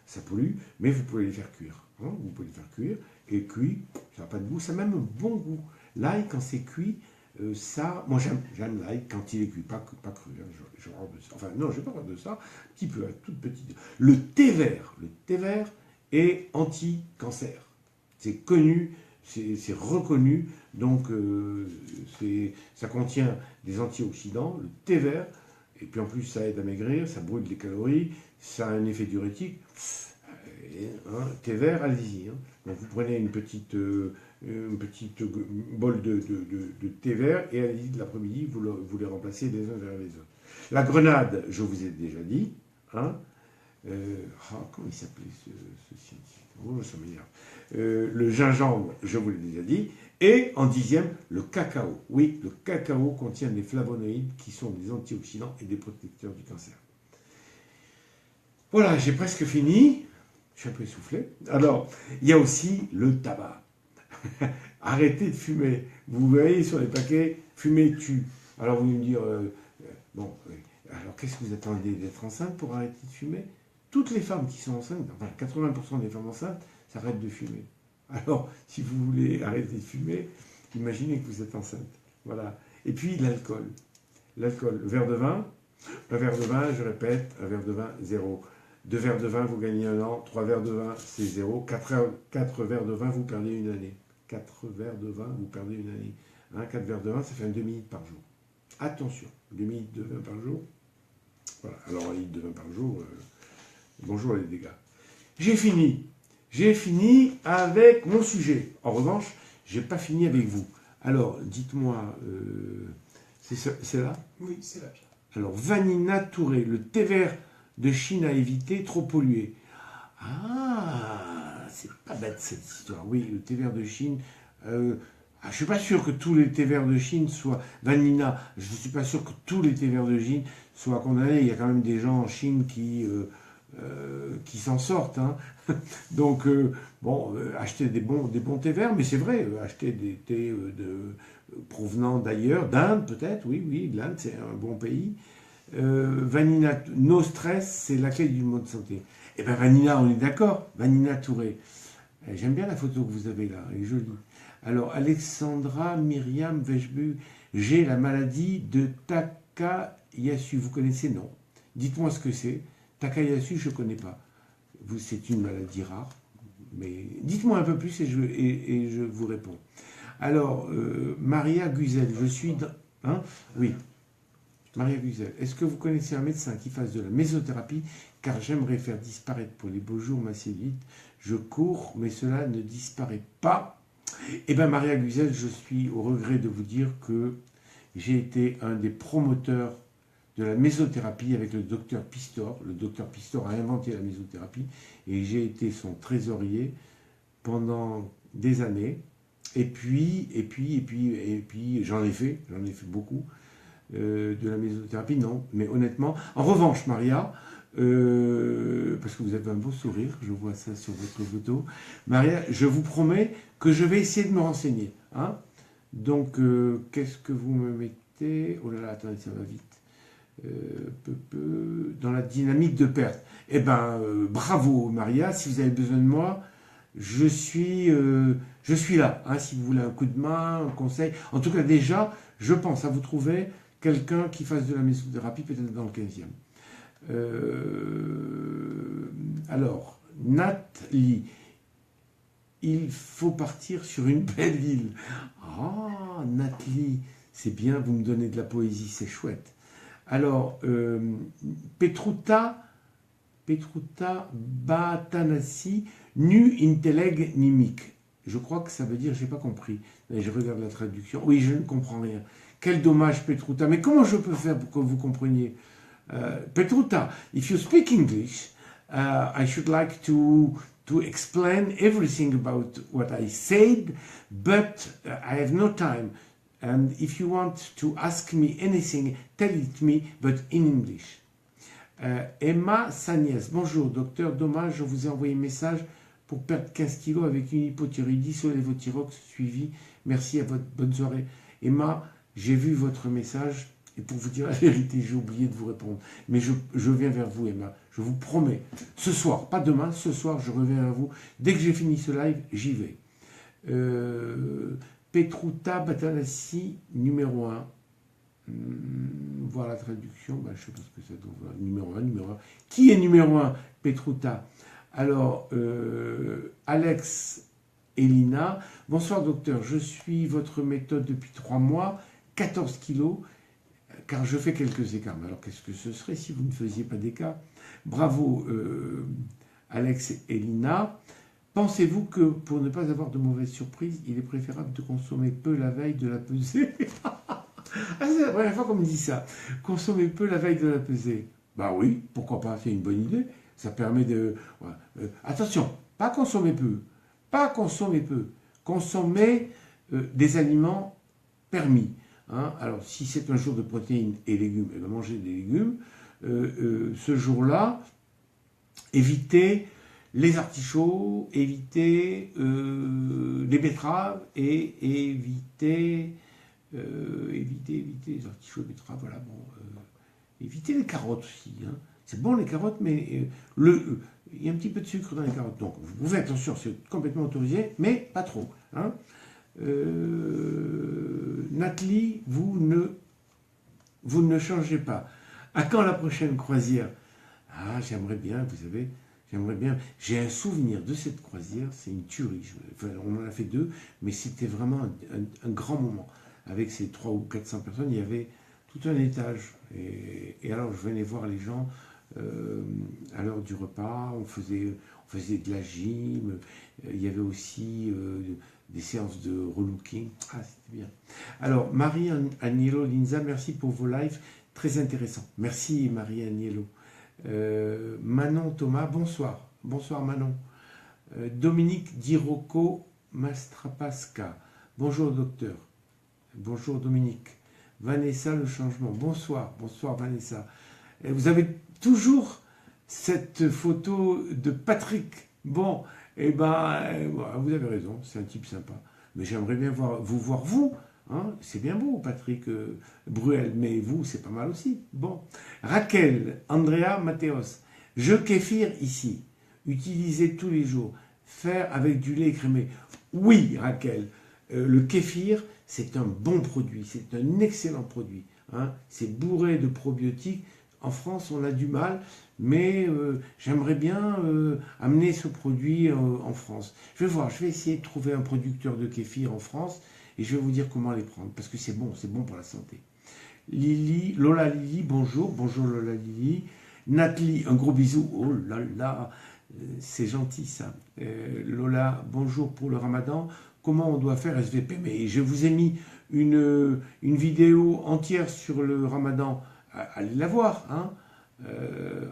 ça pollue, mais vous pouvez les faire cuire. Hein, vous pouvez les faire cuire, et cuit, ça n'a pas de goût, ça a même un bon goût. L'ail, quand c'est cuit, moi j'aime l'ail quand il est cuit, pas cru. Hein, je enfin non, je ne vais pas parler de ça, un petit peu, toute petite. Le thé vert est anti-cancer. C'est connu, c'est reconnu, donc ça contient des antioxydants, le thé vert, et puis en plus ça aide à maigrir, ça brûle des calories, ça a un effet diurétique. Thé vert, allez-y. Hein. Donc vous prenez une petite bol de thé vert et allez-y de l'après-midi, vous les remplacez les uns vers les autres. La grenade, je vous ai déjà dit. Hein. Comment il s'appelait ce scientifique? Oh, ça m'énerve. Le gingembre, je vous l'ai déjà dit. Et en 10e, le cacao. Oui, le cacao contient des flavonoïdes qui sont des antioxydants et des protecteurs du cancer. Voilà, j'ai presque fini. Je suis un peu essoufflé. Alors, il y a aussi le tabac. Arrêtez de fumer. Vous voyez sur les paquets, fumer tue. Alors vous me dire, alors qu'est-ce que vous attendez d'être enceinte pour arrêter de fumer? Toutes les femmes qui sont enceintes, enfin 80% des femmes enceintes, s'arrêtent de fumer. Alors, si vous voulez arrêter de fumer, imaginez que vous êtes enceinte. Voilà. Et puis l'alcool. L'alcool, le verre de vin, je répète, un verre de vin, 0. 2 verres de vin, vous gagnez 1 an. 3 verres de vin, c'est 0. 4 verres de vin, vous perdez une année. 4 verres de vin, vous perdez une année. 4 verres de vin, ça fait un demi-litre par jour. Attention, demi-litre de vin par jour. Voilà, alors 1 litre de vin par jour, bonjour les dégâts. J'ai fini avec mon sujet. En revanche, je n'ai pas fini avec vous. Alors, dites-moi, c'est là? Oui, c'est là. Alors, Vanina Touré, le thé vert de Chine à éviter, trop pollué. Ah, c'est pas bête cette histoire. Oui, le thé vert de Chine. Je ne suis pas sûr que tous les thés verts de Chine soient... Vanina, je ne suis pas sûr que tous les thés verts de Chine soient condamnés. Il y a quand même des gens en Chine qui s'en sortent. Hein. Donc, achetez des bons thés verts, mais c'est vrai, acheter des thés provenant d'ailleurs, d'Inde peut-être, oui, l'Inde c'est un bon pays. Vanina, no stress, c'est la clé d'une bonne santé. Eh bien, Vanina, on est d'accord, Vanina Touré. J'aime bien la photo que vous avez là, elle est jolie. Alors, Alexandra Myriam Vechbu, j'ai la maladie de Takayasu. Vous connaissez? Non. Dites-moi ce que c'est. Takayasu, je ne connais pas. C'est une maladie rare. Mais dites-moi un peu plus et je vous réponds. Alors, Maria Guzel, je suis... Hein? Oui, Maria Guzel. Est-ce que vous connaissez un médecin qui fasse de la mésothérapie? Car j'aimerais faire disparaître pour les beaux jours ma cellulite. Je cours, mais cela ne disparaît pas. Eh bien, Maria Guzel, je suis au regret de vous dire que j'ai été un des promoteurs de la mésothérapie avec le docteur Pistor. Le docteur Pistor a inventé la mésothérapie et j'ai été son trésorier pendant des années. Et puis, j'en ai fait beaucoup de la mésothérapie, non. Mais honnêtement, en revanche, Maria, parce que vous avez un beau sourire, je vois ça sur votre photo. Maria, je vous promets que je vais essayer de me renseigner. Hein. Donc, qu'est-ce que vous me mettez? Oh là là, attendez, ça va vite. Dans la dynamique de perte. Eh bien, bravo Maria, si vous avez besoin de moi, je suis là. Hein, si vous voulez un coup de main, un conseil. En tout cas, déjà, je pense à vous trouver quelqu'un qui fasse de la mésothérapie, peut-être dans le 15e. Alors, Nathalie, il faut partir sur une belle île. Ah, Nathalie, c'est bien, vous me donnez de la poésie, c'est chouette. Alors, Petruta Batanasi, nu inteleg nimic. Je crois que ça veut dire, j'ai pas compris. Je regarde la traduction. Oui, je ne comprends rien. Quel dommage, Petruta. Mais comment je peux faire pour que vous compreniez? Petruta, if you speak English, I should like to explain everything about what I said, but I have no time. And if you want to ask me anything, tell it me, but in English. Emma Sagnès, bonjour, docteur, dommage, je vous ai envoyé un message pour perdre 15 kilos avec une hypothyroïdie sur l'évothyrox suivi. Merci, à votre bonne soirée. Emma, j'ai vu votre message et pour vous dire la vérité, j'ai oublié de vous répondre. Mais je viens vers vous, Emma, je vous promets. Ce soir, pas demain, ce soir, je reviens vers vous. Dès que j'ai fini ce live, j'y vais. Petruta Batanasi, numéro 1. Voir la traduction, je ne sais pas ce que ça doit voir. Numéro 1. Qui est numéro 1? Petruta. Alors, Alex Elina. Bonsoir docteur, je suis votre méthode depuis 3 mois, 14 kilos, car je fais quelques écarts. Alors, qu'est-ce que ce serait si vous ne faisiez pas d'écart? Bravo, Alex Elina. Pensez-vous que pour ne pas avoir de mauvaises surprises, il est préférable de consommer peu la veille de la pesée? C'est la première fois qu'on me dit ça. Consommer peu la veille de la pesée. Bah oui, pourquoi pas, c'est une bonne idée. Ça permet de... attention, pas consommer peu. Pas consommer peu. Consommer des aliments permis. Hein. Alors, si c'est un jour de protéines et légumes, et de manger des légumes, ce jour-là, évitez les artichauts, évitez les betteraves et évitez les artichauts, les betteraves, voilà, bon, évitez les carottes aussi. Hein. C'est bon les carottes, mais il y a un petit peu de sucre dans les carottes. Donc, vous pouvez, attention, c'est complètement autorisé, mais pas trop. Hein. Nathalie, vous ne changez pas. À quand la prochaine croisière? Ah, j'aimerais bien, vous savez, j'aimerais bien. J'ai un souvenir de cette croisière, c'est une tuerie. Enfin, on en a fait 2, mais c'était vraiment un grand moment. Avec ces 300 ou 400 personnes, il y avait tout un étage. Et alors, je venais voir les gens à l'heure du repas, on faisait de la gym, il y avait aussi des séances de relooking. Ah, c'était bien. Alors, Marie Agnello Linza, merci pour vos lives, très intéressants. Merci Marie Agnello. Manon Thomas, bonsoir. Bonsoir Manon. Dominique Dirocco Mastrapasca, bonjour docteur. Bonjour Dominique. Vanessa Le Changement, bonsoir. Bonsoir Vanessa. Vous avez toujours cette photo de Patrick. Bon, vous avez raison, c'est un type sympa. Mais j'aimerais bien vous voir vous. Hein, c'est bien beau, Patrick Bruel, mais vous, c'est pas mal aussi. Bon. Raquel, Andrea Mateos, je kéfir ici, utilisé tous les jours. faire avec du lait écrémé. Oui, Raquel, le kéfir, c'est un bon produit, c'est un excellent produit. Hein. C'est bourré de probiotiques. En France, on a du mal, mais j'aimerais bien amener ce produit en France. Je vais voir, je vais essayer de trouver un producteur de kéfir en France et je vais vous dire comment les prendre, parce que c'est bon pour la santé. Lily, Lola Lily, bonjour, bonjour Lola Lily. Nathalie, un gros bisou, oh là là, c'est gentil ça. Lola, bonjour pour le ramadan. Comment on doit faire SVP? Mais je vous ai mis une vidéo entière sur le ramadan. Allez la voir. Hein.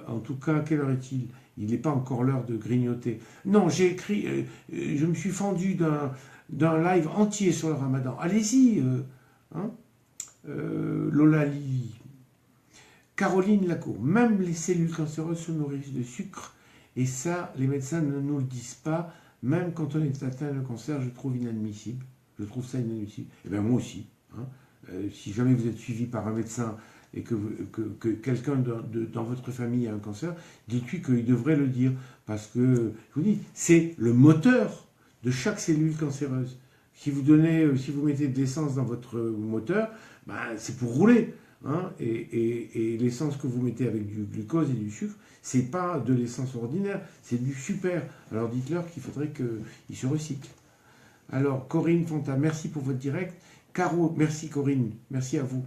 En tout cas, quelle heure est-il? Il n'est pas encore l'heure de grignoter. Non, j'ai écrit, je me suis fendu d'un live entier sur le ramadan. Allez-y. Hein. Lola Lily. Caroline Lacour. Même les cellules cancéreuses se nourrissent de sucre. Et ça, les médecins ne nous le disent pas. Même quand on est atteint de cancer, je trouve inadmissible. Je trouve ça inadmissible. Et bien moi aussi. Hein. Si jamais vous êtes suivi par un médecin et que quelqu'un dans votre famille a un cancer, dites-lui qu'il devrait le dire. Parce que, je vous dis, c'est le moteur de chaque cellule cancéreuse. Si vous mettez de l'essence dans votre moteur, ben, c'est pour rouler. Hein, et l'essence que vous mettez avec du glucose et du sucre, c'est pas de l'essence ordinaire, c'est du super. Alors dites-leur qu'il faudrait qu'ils se recyclent. Alors Corinne Fonta, merci pour votre direct. Caro, merci Corinne, merci à vous.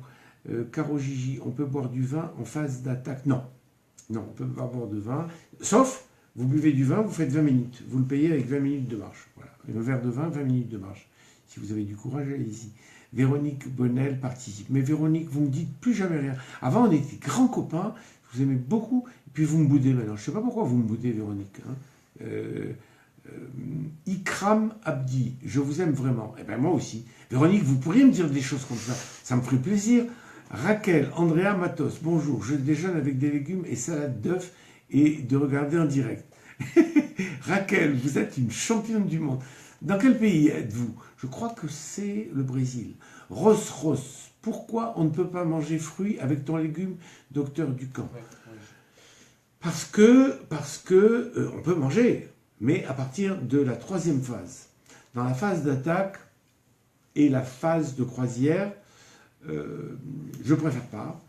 Caro Gigi, on peut boire du vin en phase d'attaque? Non, on ne peut pas boire de vin, sauf vous buvez du vin, vous faites 20 minutes, vous le payez avec 20 minutes de marche. Voilà. Un verre de vin, 20 minutes de marche. Si vous avez du courage, allez-y. Véronique Bonnel participe. Mais Véronique, vous ne me dites plus jamais rien. Avant, on était grands copains, je vous aimais beaucoup, et puis vous me boudez maintenant. Je ne sais pas pourquoi vous me boudez, Véronique. Hein. Ikram Abdi, je vous aime vraiment. Eh bien, moi aussi. Véronique, vous pourriez me dire des choses comme ça me ferait plaisir. Raquel, Andrea Matos, bonjour. Je déjeune avec des légumes et salade d'œufs et de regarder en direct. Raquel, vous êtes une championne du monde. Dans quel pays êtes-vous? Je crois que c'est le Brésil. Ross, pourquoi on ne peut pas manger fruits avec ton légume, docteur Ducamp? Parce que on peut manger, mais à partir de la 3e phase. Dans la phase d'attaque et la phase de croisière, je préfère pas,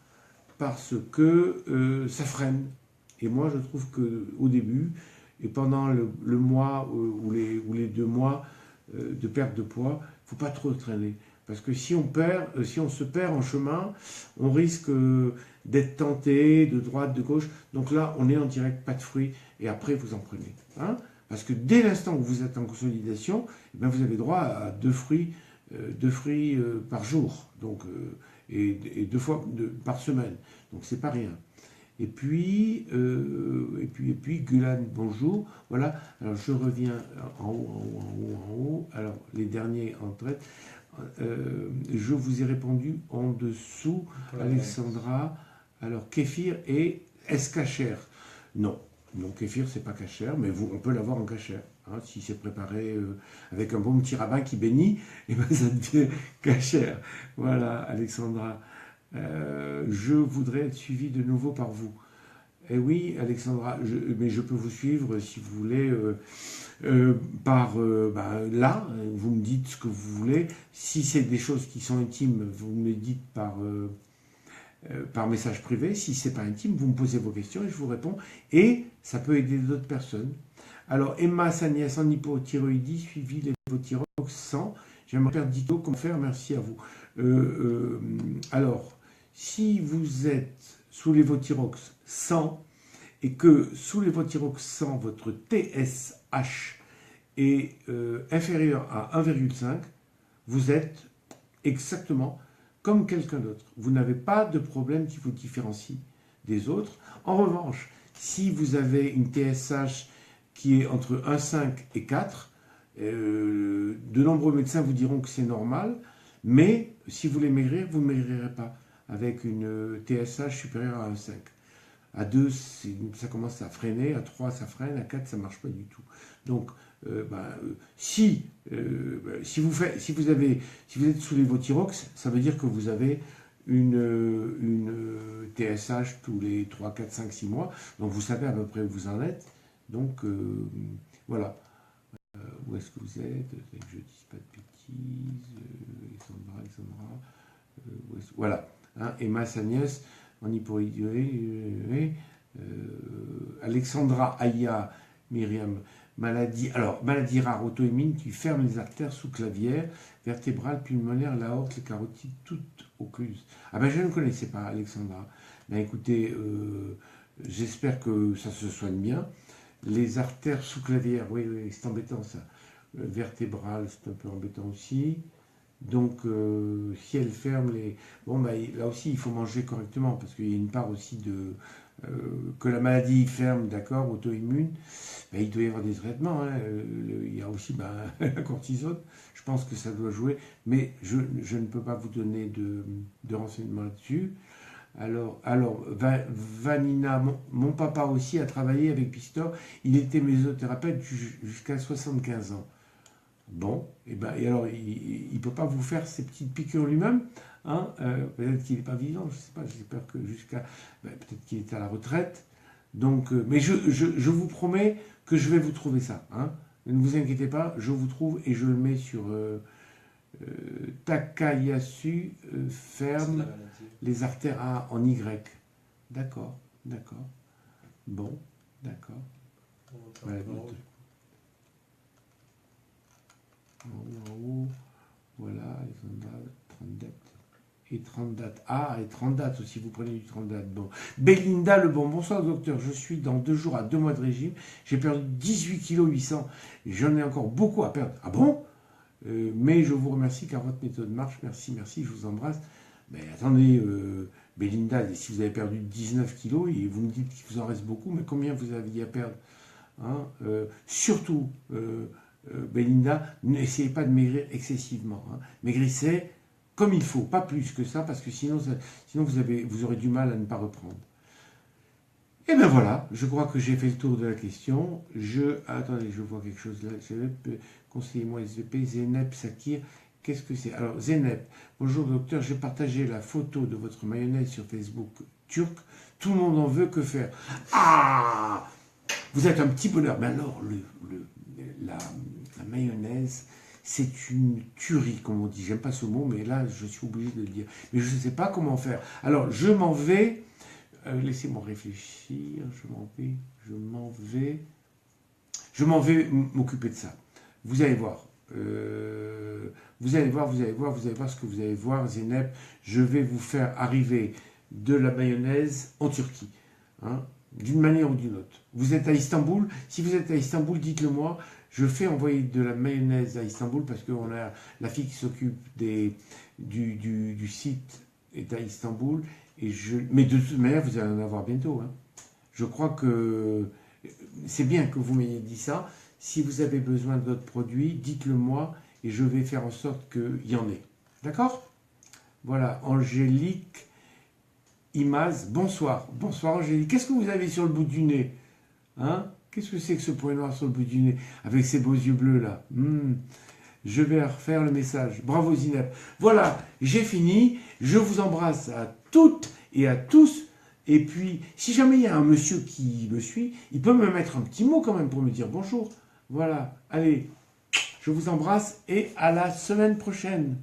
parce que ça freine. Et moi, je trouve qu'au début, et pendant le mois ou les 2 mois de perte de poids, il ne faut pas trop traîner. Parce que si on se perd en chemin, on risque d'être tenté de droite, de gauche. Donc là, on est en direct, pas de fruits, et après, vous en prenez. Hein. Parce que dès l'instant où vous êtes en consolidation, eh bien, vous avez droit à 2 fruits, par jour, donc, et 2 fois par semaine. Donc c'est pas rien. Et puis, Gulan, bonjour. Voilà, alors je reviens en haut. Alors, les derniers en traite. Je vous ai répondu en dessous, Alexandra. Alors, kéfir et est-ce cachère? Non, kéfir, c'est pas cachère, mais on peut l'avoir en cachère. Hein, si c'est préparé avec un bon petit rabbin qui bénit, et ben ça devient cachère. Voilà, Alexandra. Je voudrais être suivi de nouveau par vous. Eh oui, Alexandra, mais je peux vous suivre si vous voulez là, vous me dites ce que vous voulez. Si c'est des choses qui sont intimes, vous me les dites par message privé. Si c'est pas intime, vous me posez vos questions et je vous réponds. Et ça peut aider d'autres personnes. Alors, Emma Sagnès en hypothyroïdie, suivi l'évothyrox 100. J'aimerais faire dito, comment faire? Merci à vous. Alors, si vous êtes sous l'évothyrox 100 et que sous l'évothyrox 100, votre TSH est inférieur à 1,5, vous êtes exactement comme quelqu'un d'autre. Vous n'avez pas de problème qui vous différencie des autres. En revanche, si vous avez une TSH qui est entre 1,5 et 4, de nombreux médecins vous diront que c'est normal, mais si vous voulez maigrir, vous ne maigrirez pas avec une TSH supérieure à 1,5. À 2, ça commence à freiner, à 3, ça freine, à 4, ça ne marche pas du tout. Donc, si vous êtes sous l'évothyrox, ça veut dire que vous avez une TSH tous les 3, 4, 5, 6 mois. Donc, vous savez à peu près où vous en êtes. Donc, voilà. où est-ce que vous êtes? Que je ne dise pas de bêtises. Alexandra. Voilà. Hein, Emma Sagnès, on y pourrait dire. Alexandra Aya, Myriam, maladie rare auto-immune qui ferme les artères sous-clavières, vertébrales, pulmonaires, l'aorte, les carotides, toutes occluses. Ah ben je ne connaissais pas Alexandra. Ben écoutez, j'espère que ça se soigne bien. Les artères sous-clavières, oui, c'est embêtant ça. Vertébrales, c'est un peu embêtant aussi. Donc, si elle ferme les... Bon, ben, là aussi, il faut manger correctement, parce qu'il y a une part aussi de... que la maladie ferme, d'accord, auto-immune, ben, il doit y avoir des traitements. Hein. Il y a aussi la cortisone. Je pense que ça doit jouer, mais je ne peux pas vous donner de renseignements là-dessus. Alors Vanina, mon papa aussi a travaillé avec Pistor. Il était mésothérapeute jusqu'à 75 ans. Bon, et alors il ne peut pas vous faire ces petites piqûres lui-même, hein, peut-être qu'il n'est pas vivant, je ne sais pas, j'espère que peut-être qu'il est à la retraite, donc, mais je vous promets que je vais vous trouver ça, hein. Ne vous inquiétez pas, je vous trouve et je le mets sur Takayasu, ferme les artères en Y. D'accord, bon, d'accord. Voilà, en haut, voilà, 30 dates. Et 30 dates. Ah, et 30 dates aussi, vous prenez du 30 dates. Bon. Belinda Lebon, bonsoir docteur, je suis dans 2 jours à 2 mois de régime, j'ai perdu 18 kg 800, j'en ai encore beaucoup à perdre. Ah bon? Mais je vous remercie car votre méthode marche, merci, je vous embrasse. Mais attendez, Belinda, si vous avez perdu 19 kilos et vous me dites qu'il vous en reste beaucoup, mais combien vous aviez à perdre, hein? Surtout, Belinda, n'essayez pas de maigrir excessivement. Hein. Maigrissez comme il faut, pas plus que ça, parce que sinon vous aurez du mal à ne pas reprendre. Et bien voilà, je crois que j'ai fait le tour de la question. Attendez, je vois quelque chose là. Conseillez-moi SVP, Zeynep, Sakir. Qu'est-ce que c'est? Alors, Zeynep, bonjour docteur, j'ai partagé la photo de votre mayonnaise sur Facebook turc. Tout le monde en veut, que faire? Ah! Vous êtes un petit bonheur. Mais alors, la mayonnaise, c'est une tuerie, comme on dit. J'aime pas ce mot, mais là, je suis obligé de le dire. Mais je ne sais pas comment faire. Alors, je m'en vais. Laissez-moi réfléchir. Je m'en vais m'occuper de ça. Vous allez voir. Vous allez voir ce que vous allez voir, Zeynep. Je vais vous faire arriver de la mayonnaise en Turquie. Hein, d'une manière ou d'une autre. Vous êtes à Istanbul. Si vous êtes à Istanbul, dites-le moi. Je fais envoyer de la mayonnaise à Istanbul parce qu'on a la fille qui s'occupe du site est à Istanbul. Mais de toute manière, vous allez en avoir bientôt. Hein. Je crois que c'est bien que vous m'ayez dit ça. Si vous avez besoin d'autres produits, dites-le moi et je vais faire en sorte qu'il y en ait. D'accord? Voilà, Angélique Imaz, bonsoir. Bonsoir Angélique. Qu'est-ce que vous avez sur le bout du nez? Hein? Qu'est-ce que c'est que ce point noir sur le bout du nez avec ces beaux yeux bleus là? Je vais refaire le message. Bravo Zineb. Voilà, j'ai fini. Je vous embrasse à toutes et à tous. Et puis, si jamais il y a un monsieur qui me suit, il peut me mettre un petit mot quand même pour me dire bonjour. Voilà, allez, je vous embrasse et à la semaine prochaine.